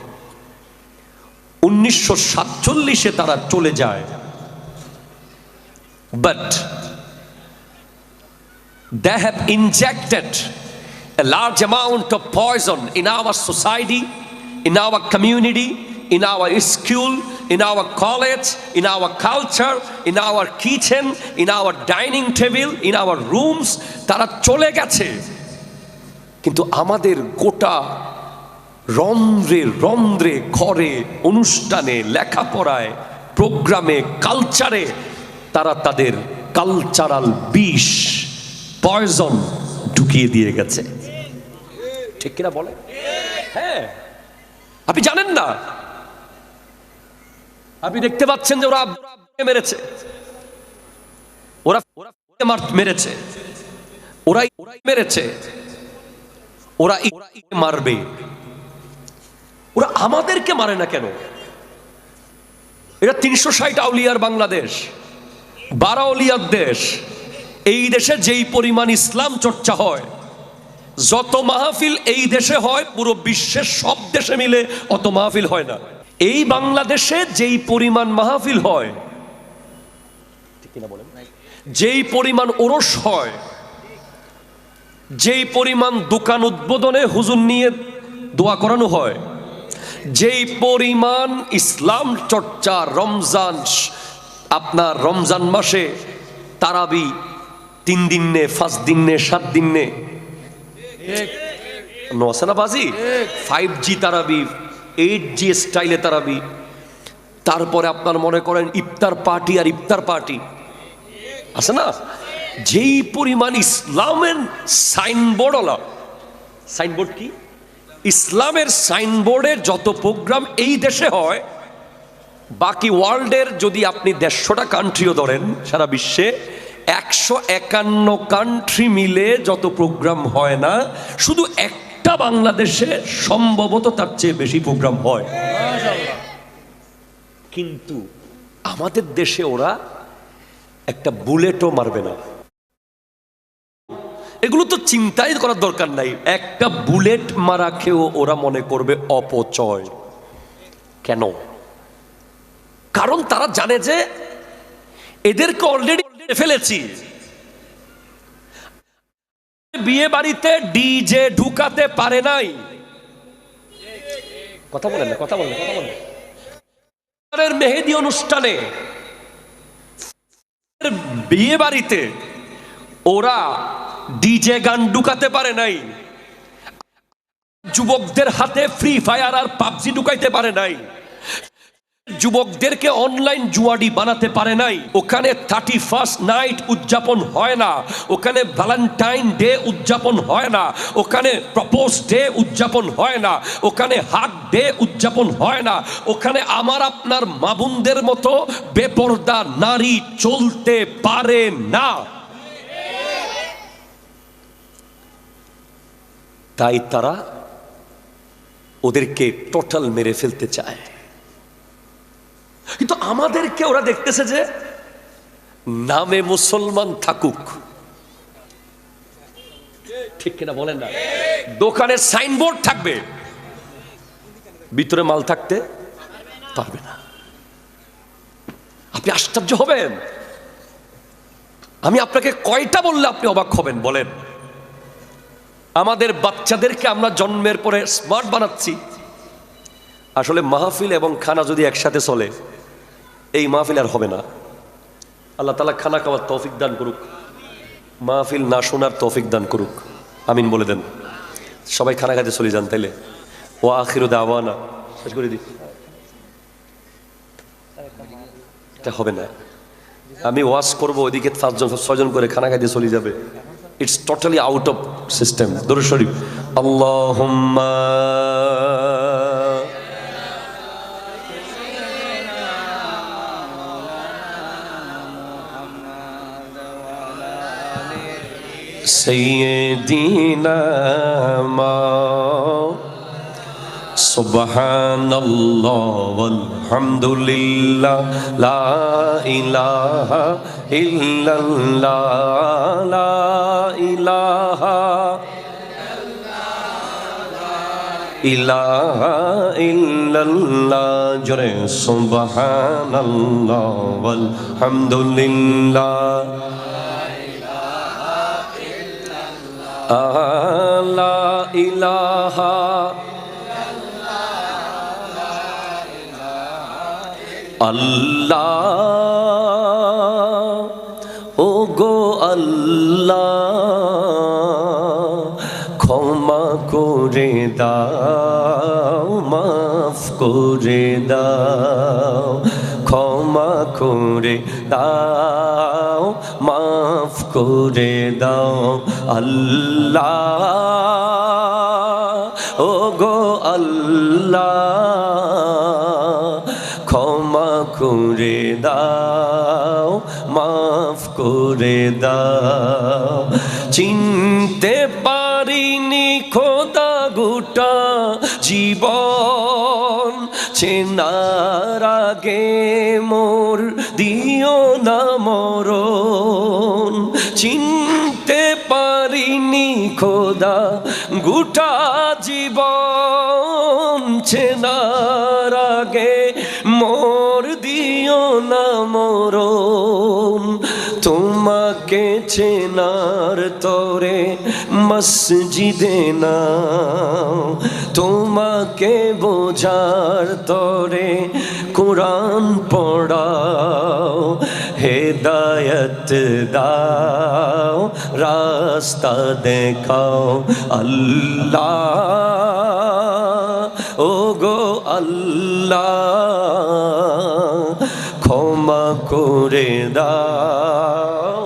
1947-এ তারা চলে যায়, but they have injected a large amount of poison in our society, in our community, in our school, in our college, in our culture, in our kitchen, in our dining table, in our rooms. তারা চলে গেছে, কিন্তু আমাদের গোটা রন্ধ্রে রন্ধ্রে, ঘরে, অনুষ্ঠানে, লেখাপড়ায়, প্রোগ্রামে, কালচারে তারা তাদের কালচারাল বিষ, পয়জন ঢুকিয়ে দিয়ে গেছে। ঠিক কিনা বলে? হ্যাঁ, আপনি জানেন না, আপনি দেখতে পাচ্ছেন যে ওরা মেরেছে, ওরা মেরেছে, ওরাই মেরেছে, ওরা মারবে। ওরা আমাদেরকে মারে না কেন? এটা 360 আউলিয়ার বাংলাদেশ, 12 আউলিয়ার দেশ। এই দেশে যেই পরিমাণ ইসলাম চর্চা হয়, যত মাহফিল এই দেশে হয়, পুরো বিশ্বের সব দেশে মিলে অত মাহফিল হয় না। এই বাংলাদেশে যেই পরিমাণ মাহফিল হয়, যেই পরিমাণ ওরস হয়, যেই পরিমাণ দোকান উদ্বোধনে হুজুর নিয়ে দোয়া করানো হয়, যেই পরিমাণ ইসলাম চর্চা, রমজান, আপনার রমজান মাসে তারাবি 3 দিন নে, 5 দিন নে, 7 দিন নে, নসানাবাজি, 5G তারাবি, 8G স্টাইলে তারাবি, তারপরে আপনার মনে করেন ইফতার পার্টি আর ইফতার পার্টি আছে না। যেই পরিমাণ ইসলামের সাইনবোর্ড হলো, সাইনবোর্ড কি? ইসলামের সাইনবোর্ডের যত প্রোগ্রাম এই দেশে হয়, বাকি ওয়ার্ল্ডের যদি আপনি 150টা কান্ট্রিও ধরেন সারা বিশ্বে, 151 কান্ট্রি মিলে যত প্রোগ্রাম হয় না, শুধু একটা বাংলাদেশে সম্ভবত তার চেয়ে বেশি প্রোগ্রাম হয়। মাশাআল্লাহ। কিন্তু আমাদের দেশে ওরা একটা বুলেটও মারবে না। এগুলো তো চিন্তাই করার দরকার নাই, একটা বুলেট মারাকেও ওরা মনে করবে অপচয়। কেন? কারণ তারা জানে যে এদেরকে অলরেডি ফেলেছি। বিয়ে বাড়িতে ডিজে ঢুকাতে পারে নাই। কথা বলেন না, কথা বলেন, কথা বলেন। মেহেদি অনুষ্ঠানে, বিয়ে বাড়িতে ওরা ডিজে গান ঢুকাতে পারে নাই। যুবকদের হাতে ফ্রি ফায়ার আর পাবজি ঢুকাইতে পারে নাই। যুবকদেরকে অনলাইন জুয়াডি বানাতে পারে নাই। ওখানে 31st নাইট উদযাপন হয় না, ওখানে ভ্যালেন্টাইন ডে উদযাপন হয় না, ওখানে প্রপোজ ডে উদযাপন হয় না, ওখানে হাগ ডে উদযাপন হয় না, ওখানে আমার আপনার মা বোনদের মতো বেপরদা নারী চলতে পারে না। তাই তারা ওদেরকে টোটাল মেরে ফেলতে চায়। কিন্তু আমাদেরকে ওরা দেখতেছে যে নামে মুসলমান থাকুক, ঠিক কিনা বলেন না? দোকানের সাইনবোর্ড থাকবে, ভিতরে মাল থাকতে পারবে না। আপনি আশ্চর্য হবেন। আমি আপনাকে কয়টা বললে আপনি অবাক হবেন বলেন? আমাদের বাচ্চাদেরকে আমরা জন্মের পরে স্মার্ট বানাচ্ছি। আসলে মাহফিল এবং খানা যদি একসাথে চলে, এই মাহফিল আর হবে না। আল্লাহ তাআলা খানা খাওয়ার তৌফিক দান করুক, মাহফিল না শোনার তৌফিক দান করুক। আমিন বলে দেন। সবাই খানা খাইতে চলে যান তাইলে। ও আখিরু দাওয়ানা, শেষ করে দিই। এটা হবে না। আমি ওয়াজ করবো, ওইদিকে 5-6 জন করে খানা খাইতে চলে যাবে। It's totally out of system. দরুদ শরীফ। আল্লাহুম্মা سيدنا ما سبحان الله والحمد لله لا إله إلا الله لا إله إله إلا الله جري سبحان الله والحمد لله لا إله আল্লাহ ও গো আল্লাহ ক্ষমা করে দাও, মাফ করে দাও, ক্ষমা করে দাও, মাফ করে দাও। আল্লাহ ও গো আল্লাহ ক্ষমা করে দাও, মাফ করে দাও। চিনতে পারিনি খোদা গোটা জীবন, চেনার আগে মোর দিও না মরণ। চিনতে পারিনি খোদা গোটা জীবন, চেনার আগে মোর দিও না মরণ। তোমাকে চেনার তরে মসজিদে নাও, তোমাকে বোঝার তরে কোরআন পড়াও। হেদায়েত দাও, রাস্তা দেখাও। আল্লাহ ও গো আল্লাহ ক্ষমা করে দাও,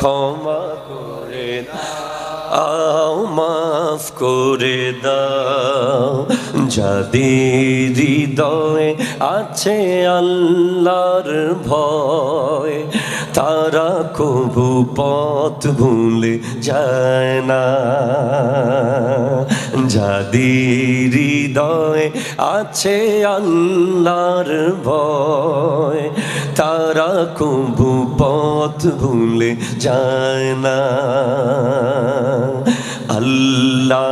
ক্ষমা করে দাও। আও মাফ করে দাও যাদের হৃদয়ে আছে আল্লাহর ভয়, তারা কবু পথ ভুলে যায় না। যাদের হৃদয়ে আছে আল্লাহর ভয়, তারা কবু পথ ভুলে যায় না। আল্লাহ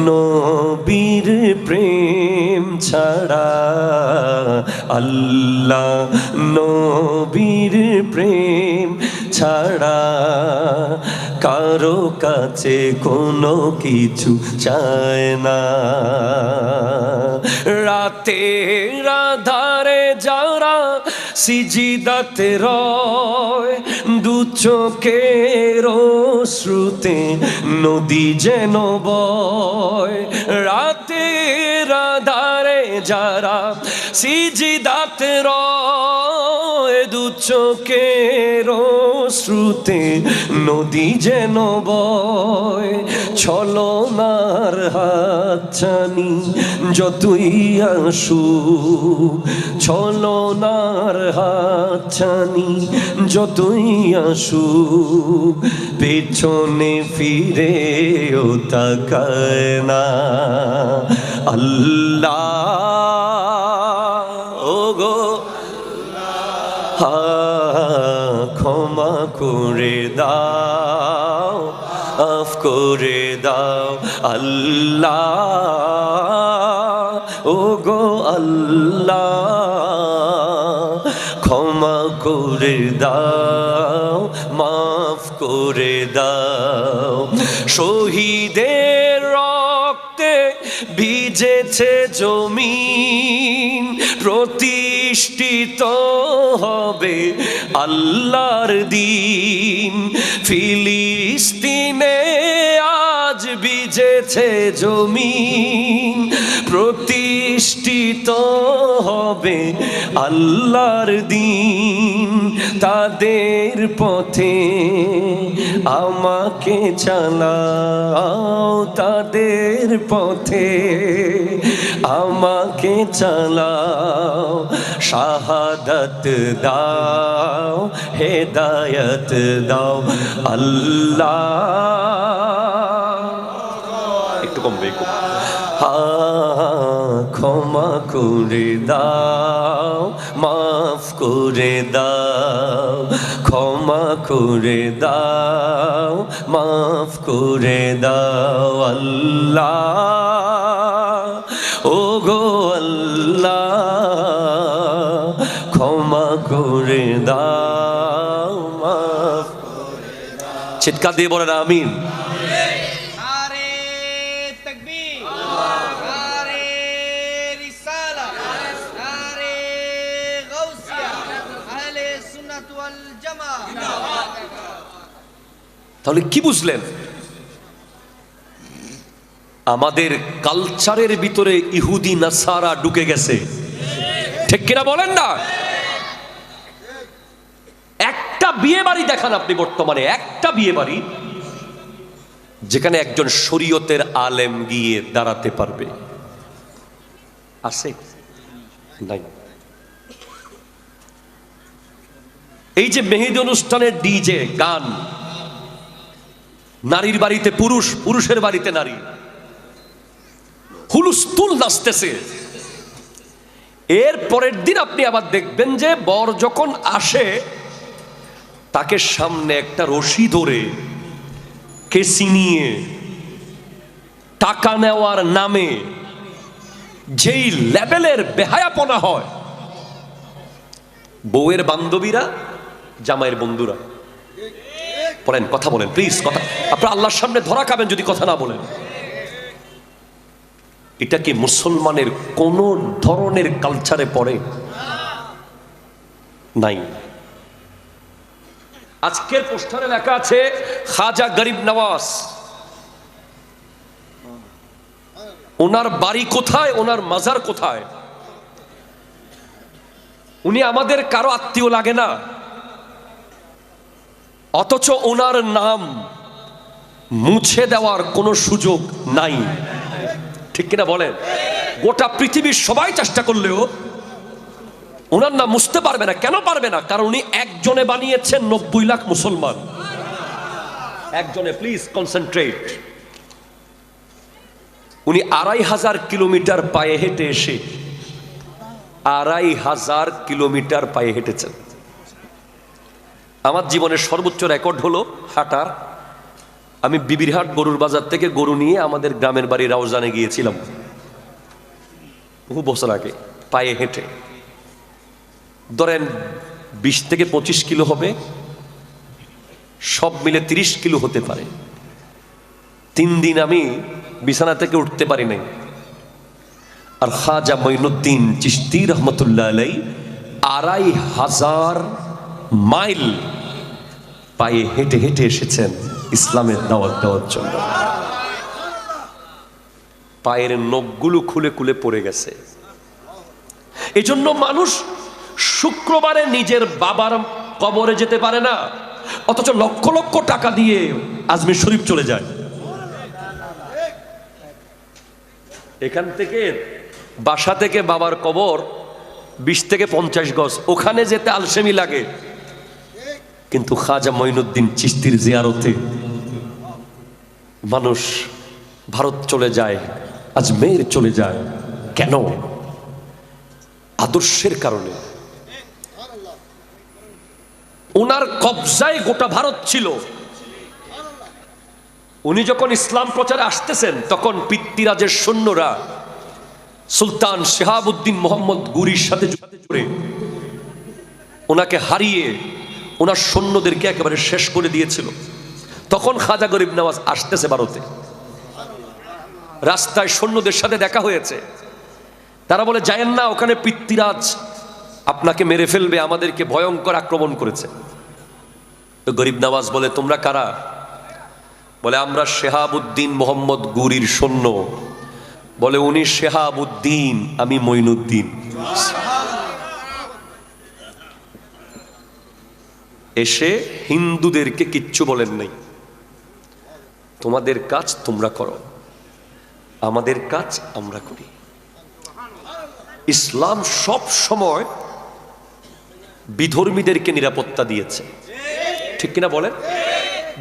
নবীর প্রেম ছাড়া, আল্লাহ নবীর প্রেম ছাড়া কারো কাছে কোনো কিছু চায় না। রাতের আধারে যারা সিজদাতে রয়, দু চোখের শ্রুতে নদী যেন বয়। রাতের আধারে যারা সিজদাতে রয়, দু চোখের শ্রুতে নদী যেন বয়। ছলনার হাতছানি যতই আসুক, ছলনার হাতছানি যতই আসুক, পেছনে ফিরেও তাকায় না। আল্লাহ ওগো ক্ষমা করে দাও, মাফ করে দাও আল্লাহ, ওগো আল্লাহ। ক্ষমা করে দাও, মাফ করে দাও। শহীদের রক্তে ভিজেছে জমিন, প্রতিষ্ঠিত হবে আল্লাহর দিন। ফিলিস্তিনে আজ ভিজেছে জমিন, প্রতিষ্ঠিত হবে আল্লাহর দিন। তাদের পথে আমাকে চালাও, তাদের পথে আমাকে চালাও। শাহাদাত দাও, হেদায়ত দাও আল্লাহ। একটু কমবে, ক্ষমা করে দাও, মাফ করে দাও। ক্ষমা করে দাও, মাফ করে দাও আল্লাহ, ওগো আল্লাহ। ক্ষমা করে দাও, মাফ করে দাও। চিৎকার দিয়ে বলেন আমিন। তাহলে কি বুঝলেন? আমাদের কালচারের ভিতরে ইহুদি নাসারা ঢুকে গেছে, ঠিক কিনা বলেন না? একটা বিয়ে বাড়ি দেখান আপনি বর্তমানে, একটা বিয়ে বাড়ি যেখানে একজন শরীয়তের আলেম গিয়ে দাঁড়াতে পারবে, আছে? নাই। এই যে মেহেদি অনুষ্ঠানের ডিজে গান, নারীর বাড়িতে পুরুষ, পুরুষের বাড়িতে নারী, হুলুস্থুল নাচতেছে। এর পরের দিন আপনি আবার দেখবেন যে বর যখন আসে, তাকে সামনে একটা রশি ধরে কেসি নিয়ে টাকা নেওয়ার নামে যেই লেভেলের বেহায়াপনা হয়, বউয়ের বান্ধবীরা, জামাইয়ের বন্ধুরা, বলেন কথা বলেন প্লিজ, কথা আপনারা আল্লাহর সামনে ধরা খাবেন যদি কথা না বলেন। এটা কি মুসলমানের কোন ধরনের কালচারে পড়ে? নাই। আজকের পোস্টারে লেখা আছে খাজা গরিব নওয়াজ। ওনার বাড়ি কোথায়, ওনার মাজার কোথায়? উনি আমাদের কারো আত্মীয় লাগে না, অথচ ওনার নাম মুছে দেওয়ার কোনো সুযোগ নাই, ঠিক কিনা বলেন? গোটা পৃথিবীর সবাই চেষ্টা করলেও ওনার নাম মুছতে পারবে না। কেন পারবে না? কারণ উনি একজনে বানিয়েছেন 90 লাখ মুসলমান, একজনে। Please concentrate. উনি 2500 কিলোমিটার পায়ে হেঁটে এসে 2500 কিলোমিটার পায়ে হেঁটেছেন। আমার জীবনের সর্বোচ্চ রেকর্ড হলো হাঁটার। আমি বিবিরহাট গরুর বাজার থেকে গরু নিয়ে আমাদের গ্রামের বাড়ি রাউজানে গিয়েছিলাম বহু বছর আগে, পায়ে হেঁটে। ধরেন 20 থেকে 25 কিলো হবে, সব মিলে 30 কিলো হতে পারে। 3 দিন আমি বিছানা থেকে উঠতে পারি নাই। আর খাজা মঈনুদ্দিন চিশতি রহমতুল্লাহ আলাই 2500 মাইল পায়ে হেঁটে হেঁটে এসেছেন ইসলামের দাওয়াত দেওয়ার জন্য। পায়ের নখগুলো খুলে খুলে পড়ে গেছে। এজন্য মানুষ শুক্রবারে নিজের বাবার কবরে যেতে পারে না, অথচ লক্ষ লক্ষ টাকা দিয়ে আজমির শরীফ চলে যায়। এখান থেকে বাসা থেকে বাবার কবর 20 থেকে 50 গজ, ওখানে যেতে আলসেমি লাগে। কিন্তু খাজা মঈনুদ্দিন চিশতির জিয়ারতে মানুষ ভারত চলে যায়, আজমের চলে যায়। কেন? আদর্শের কারণে। ওনার কবজায় গোটা ভারত ছিল। উনি যখন ইসলাম প্রচারে আসতেছেন তখন পিতৃরাজের সৈন্যরা সুলতান শেহাবুদ্দিন মোহাম্মদ গুরির সাথে জুড়ে ওনাকে হারিয়ে ওনার সৈন্যদেরকে একেবারে শেষ করে দিয়েছিল। তখন খাজা গরিব নওয়াজ আসতেছে ভারতে। রাস্তায় সৈন্যদের সাথে দেখা হয়েছে। তারা বলে, যায়েন না, ওখানে পিতৃরাজ আপনাকে মেরে ফেলবে, আমাদেরকে ভয়ঙ্কর আক্রমণ করেছে। তো গরিব নওয়াজ বলে, তোমরা কারা? বলে, আমরা শেহাবুদ্দিন মোহাম্মদ গুরির সৈন্য। বলে, উনি শেহাবুদ্দিন, আমি মঈনুদ্দিন। এসে হিন্দুদেরকে কিচ্ছু বলেন নাই, তোমাদের কাজ তোমরা করো, আমাদের কাজ আমরা করি। ইসলাম সব সময় বিধর্মীদেরকে নিরাপত্তা দিয়েছে, ঠিক কিনা বলেন?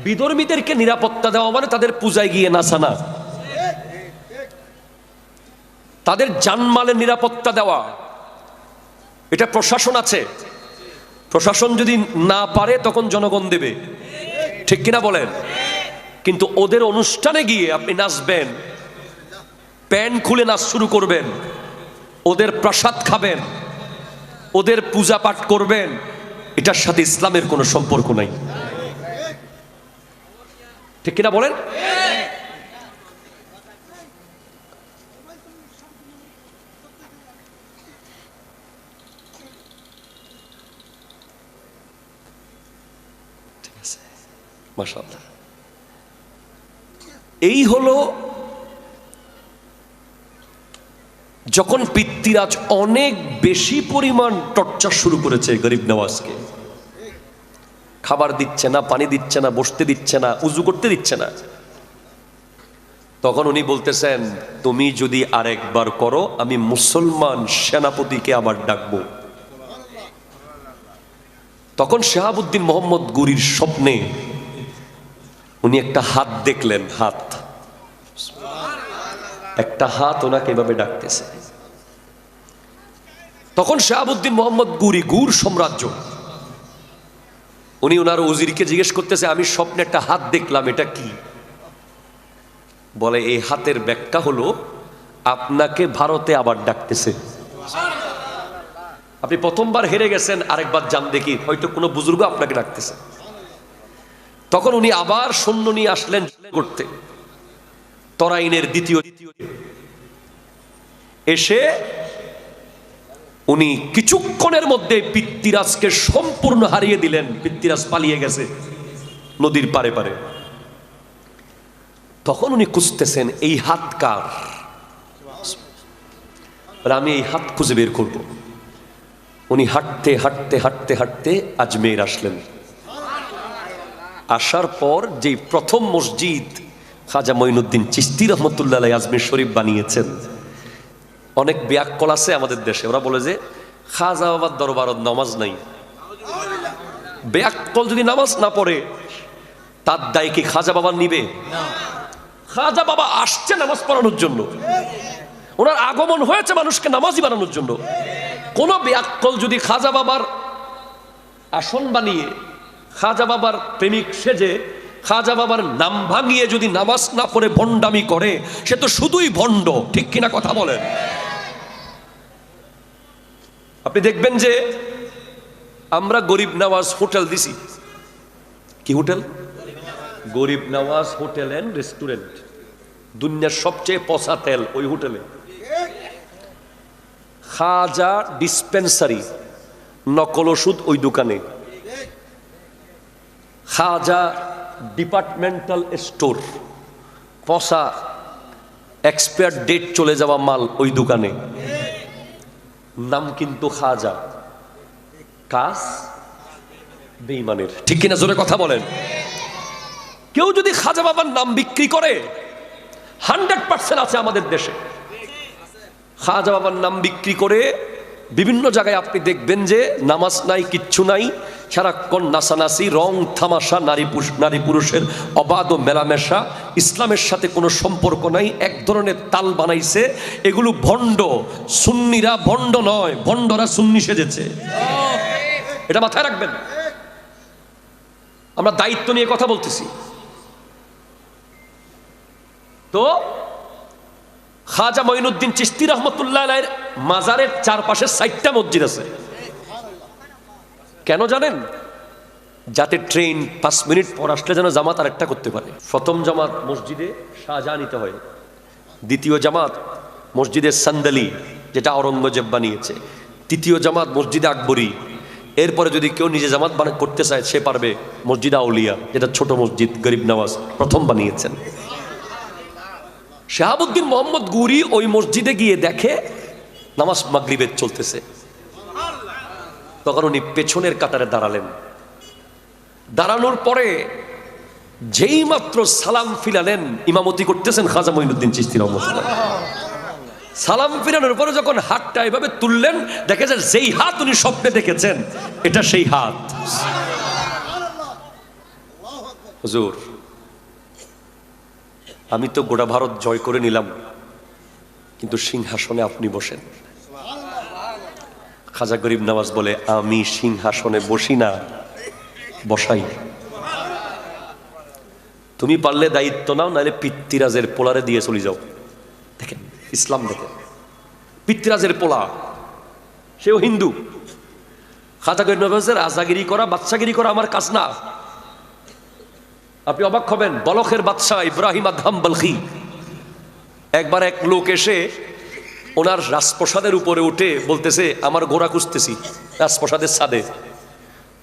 বিধর্মীদেরকে নিরাপত্তা দেওয়া মানে তাদের পূজায় গিয়ে নাচা না, তাদের জানমালের নিরাপত্তা দেওয়া। এটা প্রশাসন আছে, প্রশাসন যদি না পারে তখন জনগণ দেবে, ঠিক কিনা বলেন? কিন্তু ওদের অনুষ্ঠানে গিয়ে আপনি নাচবেন, প্যান্ট খুলে নাচ শুরু করবেন, ওদের প্রসাদ খাবেন, ওদের পূজা পাঠ করবেন, এটার সাথে ইসলামের কোনো সম্পর্ক নাই, ঠিক কিনা বলেন? ঠিক আছে, মাশাআল্লাহ। এই হলো যখন পিতৃরাজ অনেক বেশি পরিমাণ টর্চার শুরু করেছে গরিব নওয়াজকে। খাবার দিচ্ছে না, পানি দিচ্ছে না, বসতে দিচ্ছে না, উজু করতে দিচ্ছে না। তখন উনি বলতেছেন, তুমি যদি আরেকবার করো আমি মুসলমান সেনাপতিকে আবার ডাকবো। তখন শেহাবুদ্দিন মোহাম্মদ গুরির স্বপ্নে উনি একটা হাত দেখলেন, হাত, একটা হাত ওনাকে এভাবে ডাকতেছে। তখন শেহাবুদ্দিন মোহাম্মদ গুরি, গুর সাম্রাজ্য, উনি ওনার উজিরকে জিজ্ঞেস করতেছে, আমি স্বপ্নে একটা হাত দেখলাম, এটা কি? বলে, এই হাতের ব্যাখ্যা হলো আপনাকে ভারতে আবার ডাকতেছে। আপনি প্রথমবার হেরে গেছেন, আরেকবার যান দেখি, হয়তো কোনো বুজুর্গ আপনাকে ডাকতেছে। তখন উনি আবার সৈন্য নিয়ে আসলেন করতে, তরাইনের দ্বিতীয় এসে উনি কিছুক্ষণের মধ্যে পিতৃরাজকে সম্পূর্ণ হারিয়ে দিলেন। পিতৃরাজ পালিয়ে গেছে নদীর পারে পারে। তখন উনি খুঁজতেছেন, এই হাত কার? আমি এই হাত খুঁজে বের করব। উনি হাঁটতে হাঁটতে হাঁটতে হাঁটতে আজমের আসলেন। আসার পর যেই প্রথম মসজিদ খাজা মঈনুদ্দিন চিশতি রহমতুল্লাহ আলাইহি আজমির শরীফ বানিয়েছেন, অনেক ব্যাককল আছে আমাদের দেশে, ওরা বলে যে খাজা বাবার দরবারত নামাজ নাই। ব্যাককল যদি নামাজ না পড়ে তার দায় কি খাজা বাবার নিবে? খাজা বাবা আসছে নামাজ পড়ানোর জন্য, ওনার আগমন হয়েছে মানুষকে নামাজি বানানোর জন্য। কোন ব্যাককল যদি খাজা বাবার আসন বানিয়ে খাজা বাবার প্রেমিক সেজে খাজা বাবার নাম ভাঙিয়ে যদি নামাজ না পড়ে ভণ্ডামি করে, সে তো শুধুই ভণ্ড। ঠিক কিনা কথা বলেন? আপনি দেখবেন যে আমরা গরিব নওয়াজ হোটেল দিছি। কি হোটেল? গরিব নওয়াজ হোটেল এন্ড রেস্টুরেন্ট, দুনিয়ার সবচেয়ে পচা তেল ওই হোটেলে। খাজা ডিসপেন্সারি, নকল ওষুধ ওই দোকানে। খাজা ডিপার্টমেন্টাল স্টোর, পচা এক্সপায়ার ডেট চলে যাওয়া মাল ওই দোকানে। নাম কিন্তু খাজা, কাজ বেঈমানের। ঠিক কিনা জোরে কথা বলেন? কেউ যদি খাজা বাবার নাম বিক্রি করে, 100% আছে আমাদের দেশে, খাজা বাবার নাম বিক্রি করে বিভিন্ন জায়গায় আপনি দেখবেন যে নামাজ নাই, কিচ্ছু নাই, সারাক্ষণ নাচানাচি, রং থামাশা, নারী পুরুষের অবাধ মেলামেশা, ইসলামের সাথে কোনো সম্পর্ক নাই, এক ধরনের তাল বানাইছে। এগুলো ভণ্ড। সুন্নিরা ভণ্ড নয়, ভণ্ডরা সুন্নি সেজেছে। এটা মাথায় রাখবেন। আমরা দায়িত্ব নিয়ে কথা বলতেছি। তো খাজা মঈনুদ্দিন চিশতি রহমতুল্লাহ আলাইহির মাজারের চারপাশে 4টা মসজিদ আছে। কেন জানেন? যাতে ট্রেন 5 মিনিট পর আসলে যেন জামাত আরেকটা করতে পারে। প্রথম জামাত মসজিদে শাহজাহান নিতে হয়, দ্বিতীয় জামাত মসজিদে সান্দালি যেটা আওরঙ্গজেব বানিয়েছে, তৃতীয় জামাত মসজিদে আকবরী। এরপরে যদি কেউ নিজে জামাত করতে চায় সে পারবে মসজিদ আউলিয়া, যেটা ছোট মসজিদ গরিব নওয়াজ প্রথম বানিয়েছেন। শাহাবুদ্দিন মোহাম্মদ গুরি ওই মসজিদে গিয়ে দেখে নামাজ মাগরিবের চলতেছে। তখন উনি পেছনের কাতারে দাঁড়ালেন। দাঁড়ানোর পরে যেই মাত্র সালাম ফিরালেন, ইমামতি করতেছেন খাজা মঈনুদ্দিন চিশতি রহমাতুল্লাহ। সালাম ফিরানোর পরে যখন হাতটা এভাবে তুললেন, দেখে যে যেই হাত উনি স্বপ্নে দেখেছেন এটা সেই হাত। হুজুর, আমি তো গোটা ভারত জয় করে নিলাম, কিন্তু সিংহাসনে আপনি বসেন। খাজা গরিব নওয়াজ বলে, আমি সিংহাসনে বসি না, বসাই। তুমি পারলে দায়িত্ব নাও, নাহলে পিতৃরাজের পোলারে দিয়ে চলে যাও। দেখেন ইসলাম, দেখেন পিতৃরাজের পোলা, সেও হিন্দু। খাজা গরিব নওয়াজের রাজাগিরি করা, বাদশাগিরি করা আমার কাজ না। আপনি অবাক হবেন, বলখের বাদশাহ ইব্রাহিম আদহাম বলখি, একবার এক লোক এসে ওনার রাজপ্রসাদের উপরে উঠে বলতেছে, আমার গোড়া খুঁজতেছি রাজপ্রসাদের ছাদে।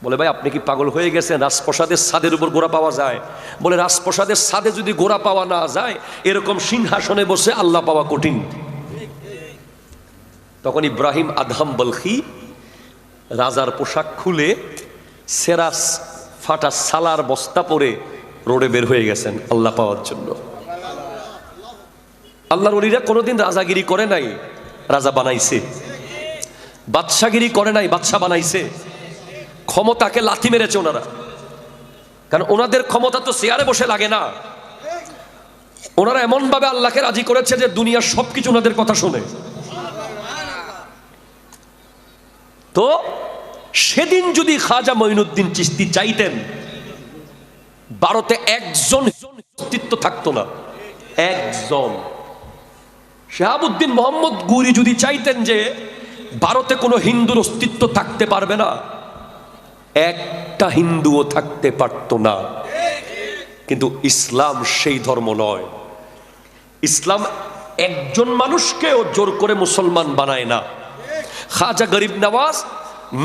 বলে, ভাই আপনি কি পাগল হয়ে গেছেন? রাজপ্রসাদের ছাদের উপর গোড়া পাওয়া যায়? বলে, রাজপ্রসাদের ছাদে যদি গোড়া পাওয়া না যায়, এরকম সিংহাসনে বসে আল্লাহ পাওয়া কঠিন। তখন ইব্রাহিম আদহাম বলখি রাজার পোশাক খুলে সেরাস ফাটা সালার বস্তা পরে রোডে বের হয়ে গেছেন আল্লাহ পাওয়ার জন্য। আল্লাহর ওলিরা কোনোদিন রাজাগিরি করে নাই, রাজা বানাইছে। বাদশাগিরি করে নাই, বাদশা বানাইছে। ক্ষমতাকে লাথি মেরেছে ওনারা, কারণ ওনাদের ক্ষমতা তো চেয়ারে বসে লাগে না। ওনারা এমন ভাবে আল্লাহকে রাজি করেছে যে দুনিয়ার সবকিছু ওনাদের কথা শুনে। তো সেদিন যদি খাজা মঈনুদ্দিন চিশতি চাইতেন, ভারতে একজন অস্তিত্ব থাকতো না, একজন। শাহাবুদ্দিন মোহাম্মদ গুরি যদি চাইতেন যে ভারতে কোনো হিন্দুর অস্তিত্ব থাকতে পারবে না, একটা হিন্দুও থাকতে পারত না। কিন্তু ইসলাম সেই ধর্ম নয়। ইসলাম একজন মানুষকেও জোর করে মুসলমান বানায় না। খাজা গরিব নওয়াজ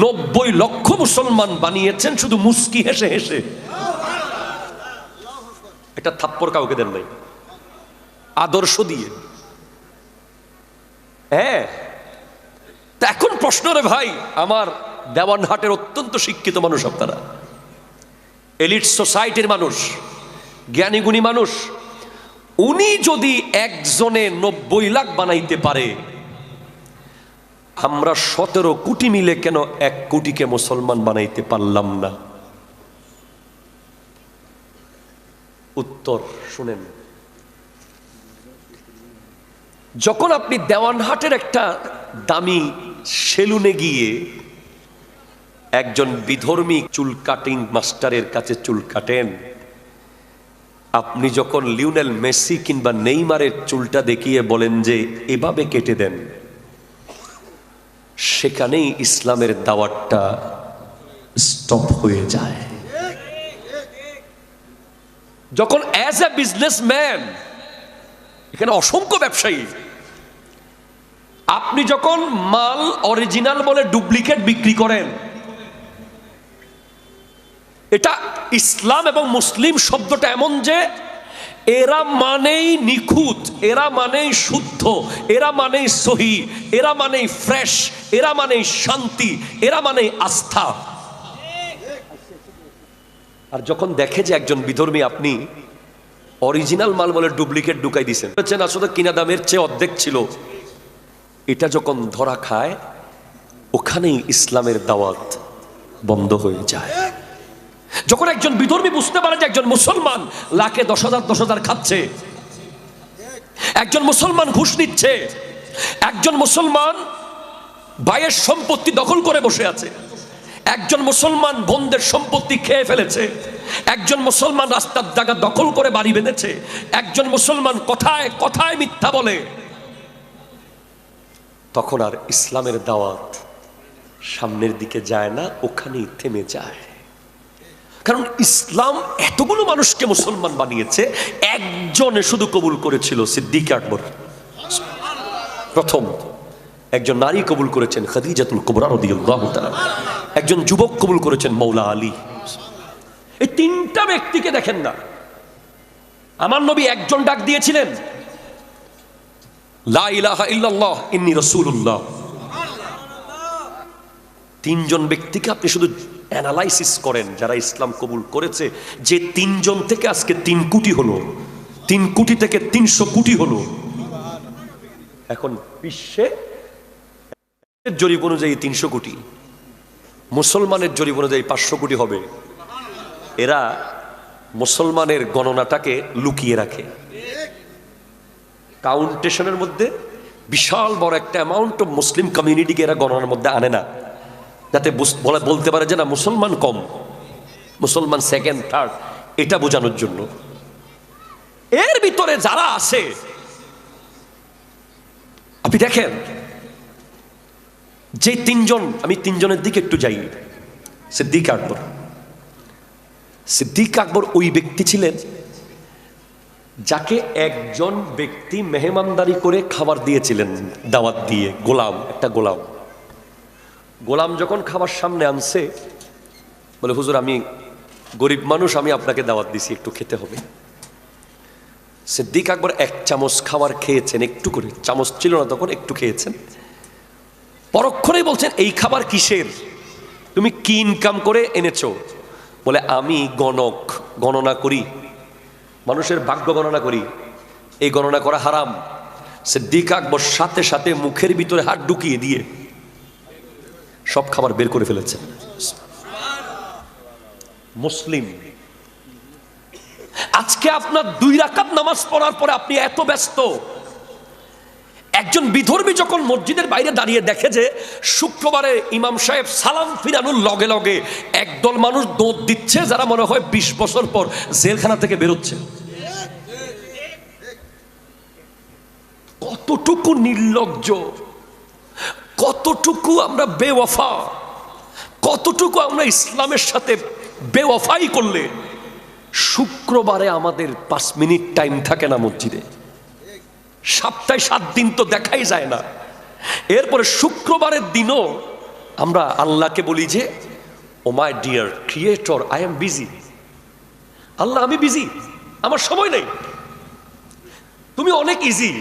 90 লক্ষ মুসলমান বানিয়েছেন শুধু মুস্কি হেসে হেসে। এটা থাপ্পড় কাউকে দেন নাই, আদর্শ দিয়ে। হ্যাঁ, এখন প্রশ্ন রে ভাই, আমার দেওয়ানহাটের অত্যন্ত শিক্ষিত মানুষ আপনারা, এলিট সোসাইটির মানুষ, জ্ঞানীগুণী মানুষ, উনি যদি একজনে 90 লাখ বানাইতে পারে, আমরা 17 কোটি মিলে কেন 1 কোটিকে মুসলমান বানাইতে পারলাম না? উত্তর শুনেন। যখন আপনি দেওয়ানহাটের একটা দামি সেলুনে গিয়ে একজন বিধর্মী চুল কাটিং মাস্টারের কাছে চুল কাটেন, আপনি যখন লিওনেল মেসি কিংবা নেইমারের চুলটা দেখিয়ে বলেন যে এভাবে কেটে দেন, সেখানেই ইসলামের দাওয়াতটা স্টপ হয়ে যায়। যখন অ্যাজ এ বিজনেসম্যান, এখানে অসংখ্য ব্যবসায়ী, আপনি যখন মাল অরিজিনাল বলে ডুপ্লিকেট বিক্রি করেন, এটা ইসলাম এবং মুসলিম শব্দটা এমন যে এরা মানেই নিখুঁত, এরা মানেই শুদ্ধ, এরা মানেই সহি, এরা মানেই ফ্রেশ, এরা মানেই শান্তি, এরা মানেই আস্থা। আর যখন দেখে যে একজন বিধর্মী আপনি অরিজিনাল মাল বলে ডুপ্লিকেট ঢুকাই দিচ্ছেন, আসলে কিনা দামের চেয়ে অর্ধেক ছিল, এটা যখন ধরা খায়, ওখানেই ইসলামের দাওয়াত বন্ধ হয়ে যায়। যখন একজন বিধর্মী বুঝতে পারে যে একজন মুসলমান লাখে 10,000 খাচ্ছে, একজন মুসলমান ঘুষ নিচ্ছে, একজন মুসলমান ভাইয়ের সম্পত্তি দখল করে বসে আছে, একজন মুসলমান বোনদের সম্পত্তি খেয়ে ফেলেছে, একজন মুসলমান রাস্তার জায়গা দখল করে বাড়ি বেঁধেছে, একজন মুসলমান কথায় কথায় মিথ্যা বলে, তখন আর ইসলামের দাওয়াত সামনের দিকে যায় না, ওখানেই থেমে যায়। কারণ ইসলাম এতগুলো মানুষকে মুসলমান বানিয়েছে, একজনে শুধু কবুল করেছিল, সিদ্দিক আকবর। প্রথম একজন নারী কবুল করেছেন খাদিজাতুল কুবরা রাদিয়াল্লাহু তাআলা, একজন যুবক কবুল করেছেন মৌলা আলী। এই 3টা ব্যক্তিকে দেখেন না, আমার নবী একজন ডাক দিয়েছিলেন, লা ইলাহা ইল্লাল্লাহ ইন্নী রাসূলুল্লাহ। 3 জন ব্যক্তিকে আপনি শুধু অ্যানালাইসিস করেন, যারা ইসলাম কবুল করেছে, যে 3 জন থেকে আজকে 3 কোটি হলো, 3 কোটি থেকে 300 কোটি হলো। এখন বিশ্বে জরিপ অনুযায়ী 300 কোটি, মুসলমানের জরিপ অনুযায়ী 500 কোটি হবে। এরা মুসলমানের গণনাটাকে লুকিয়ে রাখে, কাউন্টেশনের মধ্যে বিশাল বড় একটা অ্যামাউন্ট অফ মুসলিম কমিউনিটিকে এরা গণনার মধ্যে আনে না, যাতে বলতে পারে যে না মুসলমান কম, মুসলমান সেকেন্ড থার্ড, এটা বোঝানোর জন্য। এর ভিতরে যারা আছে আপনি দেখেন, যে 3 জন, আমি 3 জনের দিকে একটু যাই। সিদ্দিক আকবর, সিদ্দিক আকবর ওই ব্যক্তি ছিলেন যাকে একজন ব্যক্তি মেহমানদারি করে খাবার দিয়েছিলেন, দাওয়াত দিয়ে, গোলাম, একটা গোলাম। গোলাম যখন খাবার সামনে আনছে, বলে হুজুর আমি গরিব মানুষ, আমি আপনাকে দাওয়াত দিছি, একটু খেতে হবে। সিদ্দিক আকবর 1 চামচ খাবার খেয়েছেন, একটু করে, চামচ ছিল না তখন, একটু খেয়েছেন। পরক্ষণেই বলছেন এই খাবার কিসের, তুমি কি ইনকাম করে এনেছো? বলে আমি গণক, গণনা করি, মানুষের ভাগ্য গণনা করি, এই গণনা করা হারাম। সিদ্দিক আকবর সাথে সাথে মুখের ভিতরে হাত ঢুকিয়ে দিয়ে সব খাবার বের করে ফেলেছেন। মুসলিম আজকে আপনার 2 রাকাত নামাজ পড়ার পরে আপনি এত ব্যস্ত, একজন বিধর্মী যখন মসজিদের বাইরে দাঁড়িয়ে দেখে যে শুক্রবারে ইমাম সাহেব সালাম ফিরানোর লগে লগে একদল মানুষ দৌড় দিচ্ছে, যারা মনে হয় 20 বছর পর জেলখানা থেকে বেরোচ্ছে। কতটুকু নির্লজ্জ, কতটুকু আমরা বেওয়াফা, কতটুকু আমরা ইসলামের সাথে বেওয়াফাই করলে শুক্রবারে আমাদের 5 মিনিট টাইম থাকে না মসজিদে, সপ্তাহে 7 দিন তো দেখাই যায় না। এরপরে শুক্রবারের দিনও আমরা আল্লাহকে বলি যে oh my dear creator, I am busy. Allah আমি বিজি, আমার সময় নেই, তুমি অনেক ইজি।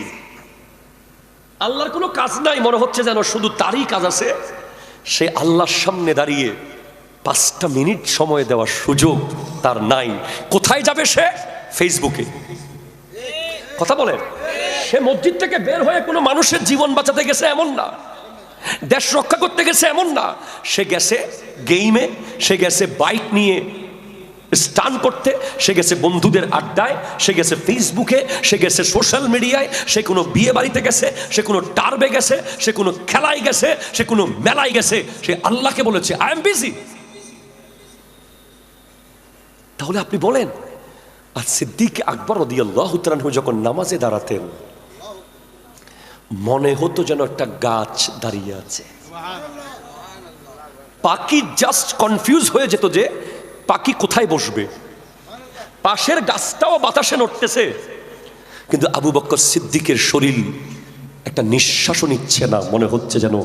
আল্লাহর কোনো কাজ নাই, মনে হচ্ছে যেন শুধু তারই কাজ আছে। সে আল্লাহর সামনে দাঁড়িয়ে 5টা মিনিট সময় দেওয়ার সুযোগ তার নাই। কোথায় যাবে সে? ফেসবুকে। কথা বলেন, সে মসজিদ থেকে বের হয়ে কোনো মানুষের জীবন বাঁচাতে গেছে এমন না, দেশ রক্ষা করতে গেছে এমন না, সে গেছে গেইমে, সে গেছে বাইক নিয়ে স্টান করতে, সে গেছে বন্ধুদের আড্ডায়, সে গেছে ফেসবুকে, সে গেছে সোশ্যাল মিডিয়ায়, সে কোনো বিয়ে বাড়িতে গেছে, সে কোনো টার্বে গেছে, সে কোনো খেলায় গেছে, সে কোনো মেলায় গেছে, সে আল্লাহকে বলেছে আই এম বিজি। তাহলে আপনি বলেন, আর সিদ্দিক আকবর রাদিয়াল্লাহু তাআলা আনহু যখন নামাজে দাঁড়াতেন, মনে হতো যেন একটা গাছ দাঁড়িয়ে আছে। পাখি জাস্ট কনফিউজ হয়ে যেত যে পাখি কোথায় বসবে, পাশের গাছটাও বাতাসে নড়তেছে, কিন্তু আবু বকর সিদ্দিকের শরীর একটা নিঃশ্বাসও নিচ্ছে না, মনে হচ্ছে যেন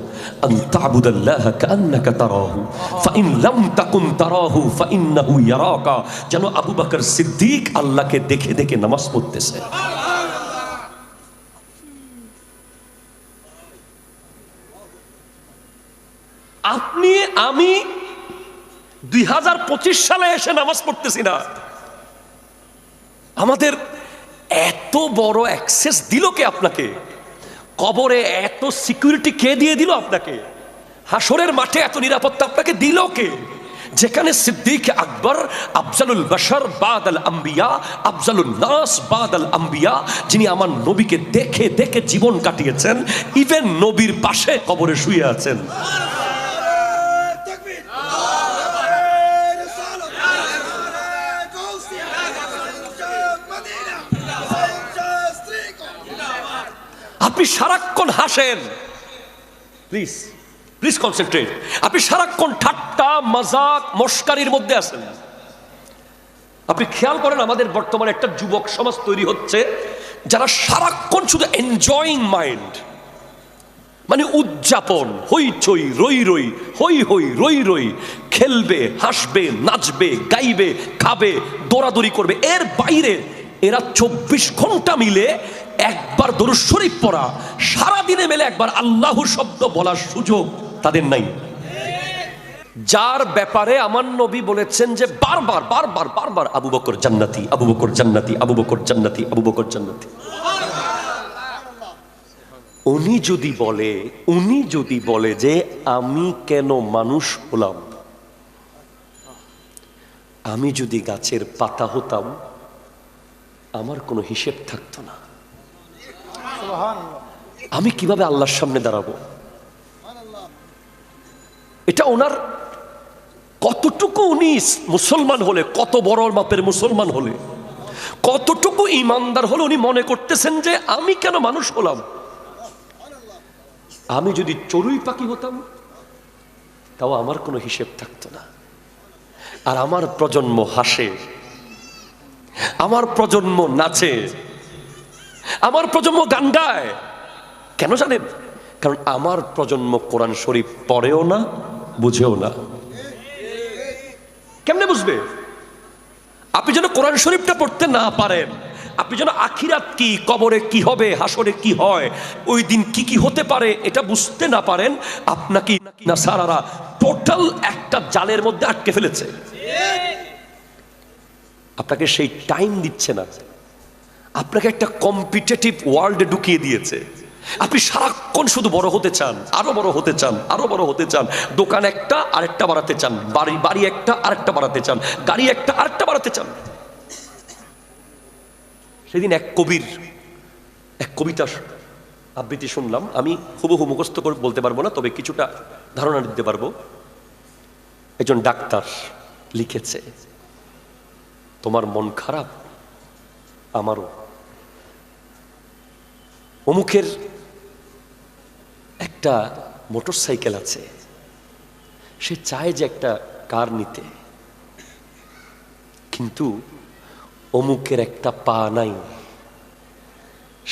আনতাবুদাল্লাহ কান্নাকা তারাহু ফাইন লাম তাকুন তারাহু ফাইন্নাহু ইয়ারাকা, যেন আবু বকর সিদ্দিক আল্লাহকে দেখে দেখে নামাজ পড়তেছে। আপনি আমি 2025 সালে এসে নামাজ পড়তেছি না। আমাদের এত বড় অ্যাক্সেস দিল কে আপনাকে? কবরে এত সিকিউরিটি কে দিয়ে দিল আপনাকে? হাসরের মাঠে এত নিরাপত্তা আপনাকে দিল কে? যেখানে সিদ্দিক আকবর আফজালুল বাশার বাদাল আম্বিয়া, আফজালুন নাস বাদাল আম্বিয়া, যিনি আমার নবীকে দেখে দেখে জীবন কাটিয়েছেন, ইভেন নবীর পাশে কবরে শুয়ে আছেন। আপনি সারাক্ষণ হাসেন, প্লিজ প্লিজ কনসেন্ট্রেট। আপনি সারাক্ষণ ঠাট্টা মজাক মস্কারির মধ্যে আছেন। আপনি খেয়াল করেন, আমাদের বর্তমানে একটা যুবক সমাজ তৈরি হচ্ছে যারা সারাক্ষণ শুধু এনজয়িং মাইন্ড, মানে উদযাপন, হইচই রই রই, হই হই রই রই, খেলবে, হাসবে, নাচবে, গাইবে, খাবে, দৌড়াদৌড়ি করবে। এর বাইরে এরা 24 ঘন্টা মিলে একবার দরুদ শরীফ পড়া, সারাদিনে মেলে একবার আল্লাহু শব্দ বলার সুযোগ তাদের নাই। যার ব্যাপারে আমার নবী বলেছেন যে বারবার বারবার বারবার আবু বকর জান্নাতি, আবু বকর জান্নাতি, আবু বকর জান্নাতি, আবু বকর জান্নাতি। উনি যদি বলে যে আমি কেন মানুষ হলাম, আমি যদি গাছের পাতা হতাম আমার কোনো হিসেব থাকতো না। আমি কিভাবে আল্লাহর সামনে দাঁড়াবো? এটা ওনার কতটুকু, উনি মুসলমান হলে, কত বড় মাপের মুসলমান হলে, কতটুকু ইমানদার হলে উনি মনে করতেছেন যে আমি কেন মানুষ হলাম? আমি যদি চড়ুই পাখি হতাম তাও আমার কোনো হিসেব থাকতো না। আর আমার প্রজন্ম হাসে, আমার প্রজন্ম নাচে, আমার প্রজন্ম গান গায়। কেন জানেন? কারণ আমার প্রজন্ম কোরআন শরীফ পড়েও না, বুঝেও না। কেমনে বুঝবে? আপনি যেন কোরআন শরীফটা পড়তে না পারেন, আপনি যেন আখিরাত কি, কবরে কি হবে, হাসরে কি হয়, ওই দিন কি কি হতে পারে এটা বুঝতে না পারেন, আপনাকে নাসারারা টোটাল একটা জালের মধ্যে আটকে ফেলেছে। আপনাকে সেই টাইম দিচ্ছে না, আপনাকে একটা কম্পিটিটিভ ওয়ার্ল্ডে ঢুকিয়ে দিয়েছে। আপনি সারাক্ষণ শুধু বড় হতে চান, আরো বড় হতে চান, আরো বড় হতে চান। দোকান একটা আরেকটা বাড়াতে চান, বাড়ি একটা আরেকটা বাড়াতে চান, গাড়ি একটা আরেকটা বাড়াতে চান। সেদিন এক কবিতা আবৃত্তি শুনলাম, আমি হুবহু মুখস্থ করে বলতে পারবো না, তবে কিছুটা ধারণা দিতে পারবো। একজন ডাক্তার লিখেছে, তোমার মন খারাপ, আমারও। অমুকের একটা মোটর সাইকেল আছে, সে চায় যে একটা কার নিতে, কিন্তু অমুকের একটা পা নাই,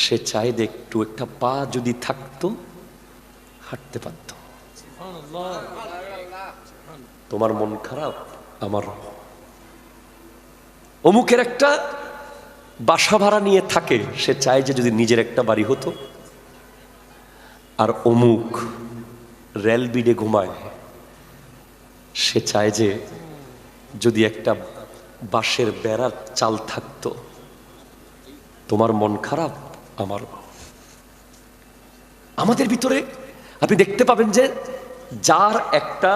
সে চায় যে একটু একটা পা যদি থাকতো হাঁটতে পারত। তোমার মন খারাপ, আমার। অমুকের একটা বাসা ভাড়া নিয়ে থাকে, সে চায় যে যদি নিজের একটা বাড়ি হতো। আর অমুক রেল বিডে ঘুমায়, সে চায় যে যদি একটা বাঁশের বেড়ার চাল থাকতো, তোমার মন খারাপ আমার। আমাদের ভিতরে আপনি দেখতে পাবেন যে যার একটা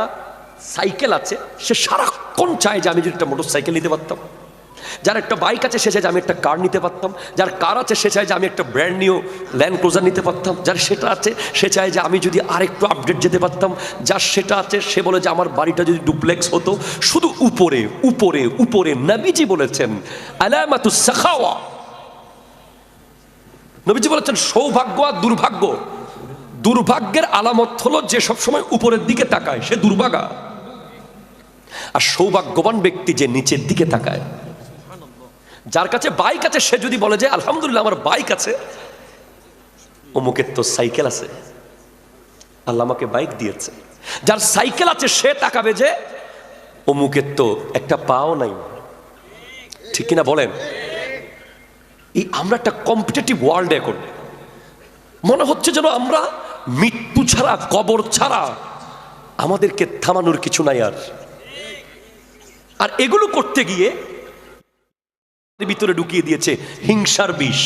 সাইকেল আছে সে সারাক্ষণ চায় যে আমি যদি একটা মোটর সাইকেল নিতে পারতাম। যার একটা বাইক আছে সে চায় যে আমি একটা কার নিতে পারতাম। যার কার আছে সে চায় যে আমি একটা ব্র্যান্ড নিউ ল্যান্ড ক্রুজার নিতে পারতাম। যার সেটা আছে সে চায় যে আমি যদি আরেকটু আপডেট যেতে পারতাম। যার সেটা আছে সে বলে যে আমার বাড়িটা যদি ডুপ্লেক্স হতো। শুধু উপরে উপরে উপরে। নবীজি বলেছেন আলামাতুস সাখাওয়া, নবীজি বলেছেন সৌভাগ্য আর দুর্ভাগ্য, দুর্ভাগ্যের আলামত হলো যে সবসময় উপরের দিকে তাকায় সে দুর্ভাগা, আর সৌভাগ্যবান ব্যক্তি যে নিচের দিকে তাকায়। যার কাছে বাইক আছে সে যদি বলে যে আলহামদুলিল্লাহ আমার বাইক আছে, অমুকের তো সাইকেল আছে, আল্লাহ আমাকে বাইক দিয়েছে। যার সাইকেল আছে সে তাকাবে যে অমুকের তো একটা পাও নাই। ঠিক কিনা বলেন? এই আমরা একটা কম্পিটিটিভ ওয়ার্ল্ড, এখন মনে হচ্ছে যেন আমরা মৃত্যু ছাড়া, কবর ছাড়া আমাদেরকে থামানোর কিছু নাই আর। আর এগুলো করতে গিয়ে ভিতরে ঢুকিয়ে দিয়েছে হিংসার বিষ।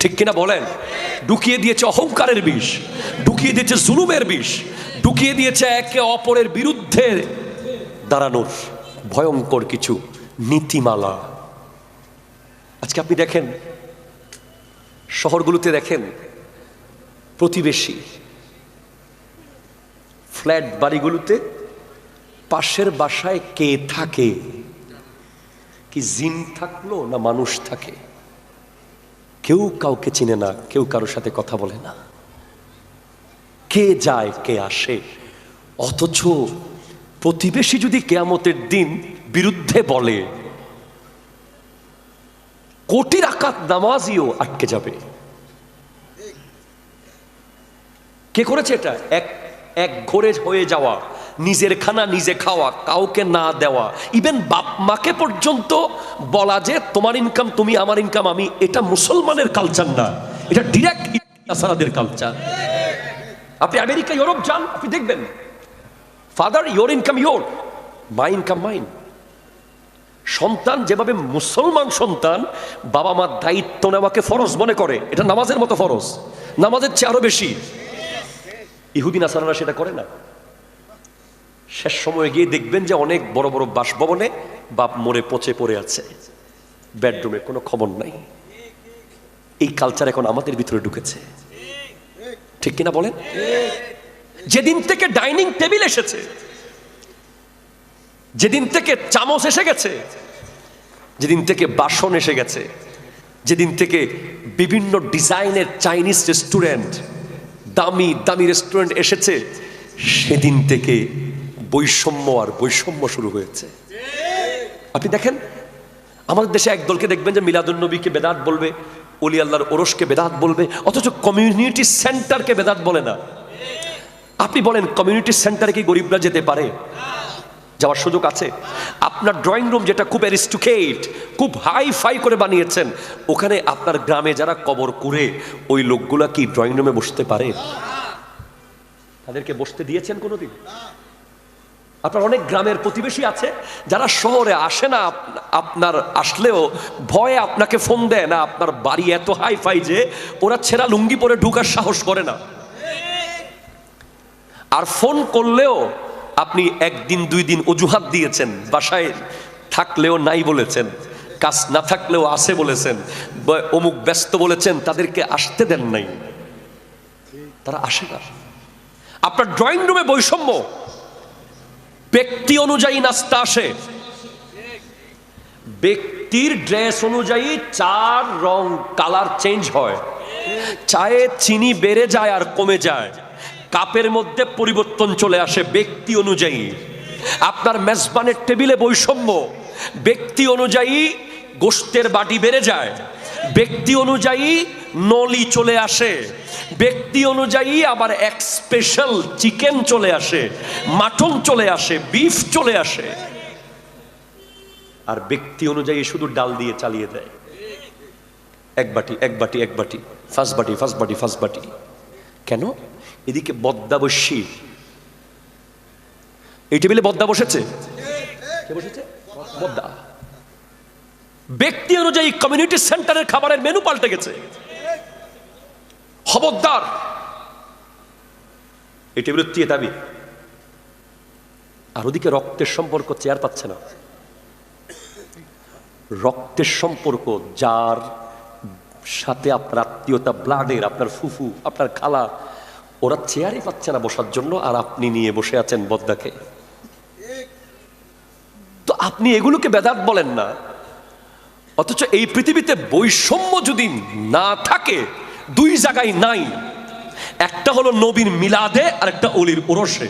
ঠিক কিনা বলেন? ঢুকিয়ে দিয়েছে অহংকারের বিষ, ঢুকিয়ে দিয়েছে জুলুমের বিষ, ঢুকিয়ে দিয়েছে একে অপরের বিরুদ্ধে দাঁড়ানোর ভয়ঙ্কর কিছু নীতিমালা। আজকে আপনি দেখেন শহরগুলোতে, দেখেন প্রতিবেশী ফ্ল্যাট বাড়িগুলোতে পাশের বাসায় কে থাকে, কি জিন থাকলো না মানুষ থাকে, কেউ কাউকে চিনে না, কেউ কারোর সাথে কথা বলে না, কে যায় কে আসে। অথচ প্রতিবেশী যদি কিয়ামতের দিন বিরুদ্ধে বলে, কোটি রাকাত নামাজিও আটকে যাবে। কে করেছে এটা? এক ঘরে হয়ে যাওয়া, নিজের খানা নিজে খাওয়া, কাউকে না দেওয়া, ইভেন বাপ মাকে পর্যন্ত বলা যে তোমার ইনকাম তুমি, আমার ইনকাম আমি। এটা মুসলমানের কালচার না, এটা ডিরেক্ট ইসলামের কালচার। আপনি আমেরিকা, ইউরোপ যান, আপনি দেখবেন father your income your, my income mine. সন্তান যেভাবে মুসলমান সন্তান বাবা মার দায়িত্ব নেওয়াকে ফরজ মনে করে, এটা নামাজের মতো ফরজ, নামাজের চেয়ে আরো বেশি। ইহুদি নাসারারা সেটা করে না। শেষ সময়ে গিয়ে দেখবেন যে অনেক বড় বড় বাসভবনে বাপ মরে পচে পড়ে আছে, বেডরুমে কোনো খবর নাই। এই কালচার এখন আমাদের ভিতরে ঢুকেছে। ঠিক কিনা বলেন? যেদিন থেকে ডাইনিং টেবিল এসেছে, যেদিন থেকে চামচ এসে গেছে, যেদিন থেকে বাসন এসে গেছে, যেদিন থেকে বিভিন্ন ডিজাইনের চাইনিজ রেস্টুরেন্ট, দামি দামি রেস্টুরেন্ট এসেছে, সেদিন থেকে বৈষম্য আর বৈষম্য শুরু হয়েছে। আপনি দেখেন আমাদের দেশে একদলকে দেখবেন যে মিলাদুন্নবীকে বেদাত বলবে, ওলি আল্লাহর ওরসকে বেদাত বলবে, অথচ কমিউনিটি সেন্টারকে বেদাত বলে না। আপনি বলেন কমিউনিটি সেন্টারে কি গরিবরা যেতে পারে? যাওয়ার সুযোগ আছে? আপনার ড্রয়িং রুম যেটা খুব অ্যারিস্টোক্রেট, খুব হাই ফাই করে বানিয়েছেন, ওখানে আপনার গ্রামে যারা কবর করে ওই লোকগুলা কি ড্রয়িং রুমে বসতে পারে? তাদেরকে বসতে দিয়েছেন কোনোদিন? আপনার অনেক গ্রামের প্রতিবেশী আছে যারা শহরে আসে না, আপনার আসলেও ভয়ে আপনাকে ফোন দেয় না। আপনার বাড়ি এত হাই ফাই যে ওরা ছেঁড়া লুঙ্গি পরে ঢুকার সাহস করে না। আর ফোন করলেও আপনি একদিন দুই দিন অজুহাত দিয়েছেন, বাসায় থাকলেও নাই বলেছেন, কাজ না থাকলেও আসে বলেছেন, অমুক ব্যস্ত বলেছেন, তাদেরকে আসতে দেন নাই, তারা আসে না। আপনার ড্রয়িং রুমে বৈষম্য, ব্যক্তি অনুযায়ী নাস্তা আসে, ব্যক্তির ড্রেস অনুযায়ী চার রং কালার চেঞ্জ হয়, চায়ে চিনি বেড়ে যায় আর কমে যায়, কাপের মধ্যে পরিবর্তন চলে আসে ব্যক্তি অনুযায়ী। আপনার মেজবানের টেবিলে বৈষম্য, ব্যক্তি অনুযায়ী গোশতের বাটি বেড়ে যায়, ব্যক্তি অনুযায়ী নলি চলে আসে, ব্যক্তি অনুযায়ী আবার এক স্পেশাল চিকেন চলে আসে, মাটন চলে আসে, বিফ চলে আসে, আর ব্যক্তি অনুযায়ী শুধু ডাল দিয়ে চালিয়ে দেয়। এক বাটি এক বাটি এক বাটি, ফার্স্ট বাটি ফার্স্ট বাটি ফার্স্ট বাটি। কেন? এদিকে বদ্দাবস্যী এই টেবিলে বদ্দা বসেছে, কে বসেছে? বদ্দা। ব্যক্তি অনুযায়ী কমিউনিটি সেন্টারের খাবারের মেনু পাল্টে গেছে। খবরদার, এই টেবিলের দিয়ে দাবি। আর ওদিকে রক্তের সম্পর্ক চেয়ার পাচ্ছে না। রক্তের সম্পর্ক, যার সাথে আপনার আত্মীয়তা, ব্লাডের, আপনার ফুফু, আপনার খালা, ওরা চেয়ারই পাচ্ছে না বসার জন্য, আর আপনি নিয়ে বসে আছেন বদ্দাকে। তো আপনি এগুলোকে বেদাত বলেন না, অথচ এই পৃথিবীতে বৈষম্য যদি না থাকে, দুই জায়গায় নাই, একটা হলো নবীর মিলাদে আর একটা অলির ওরসে।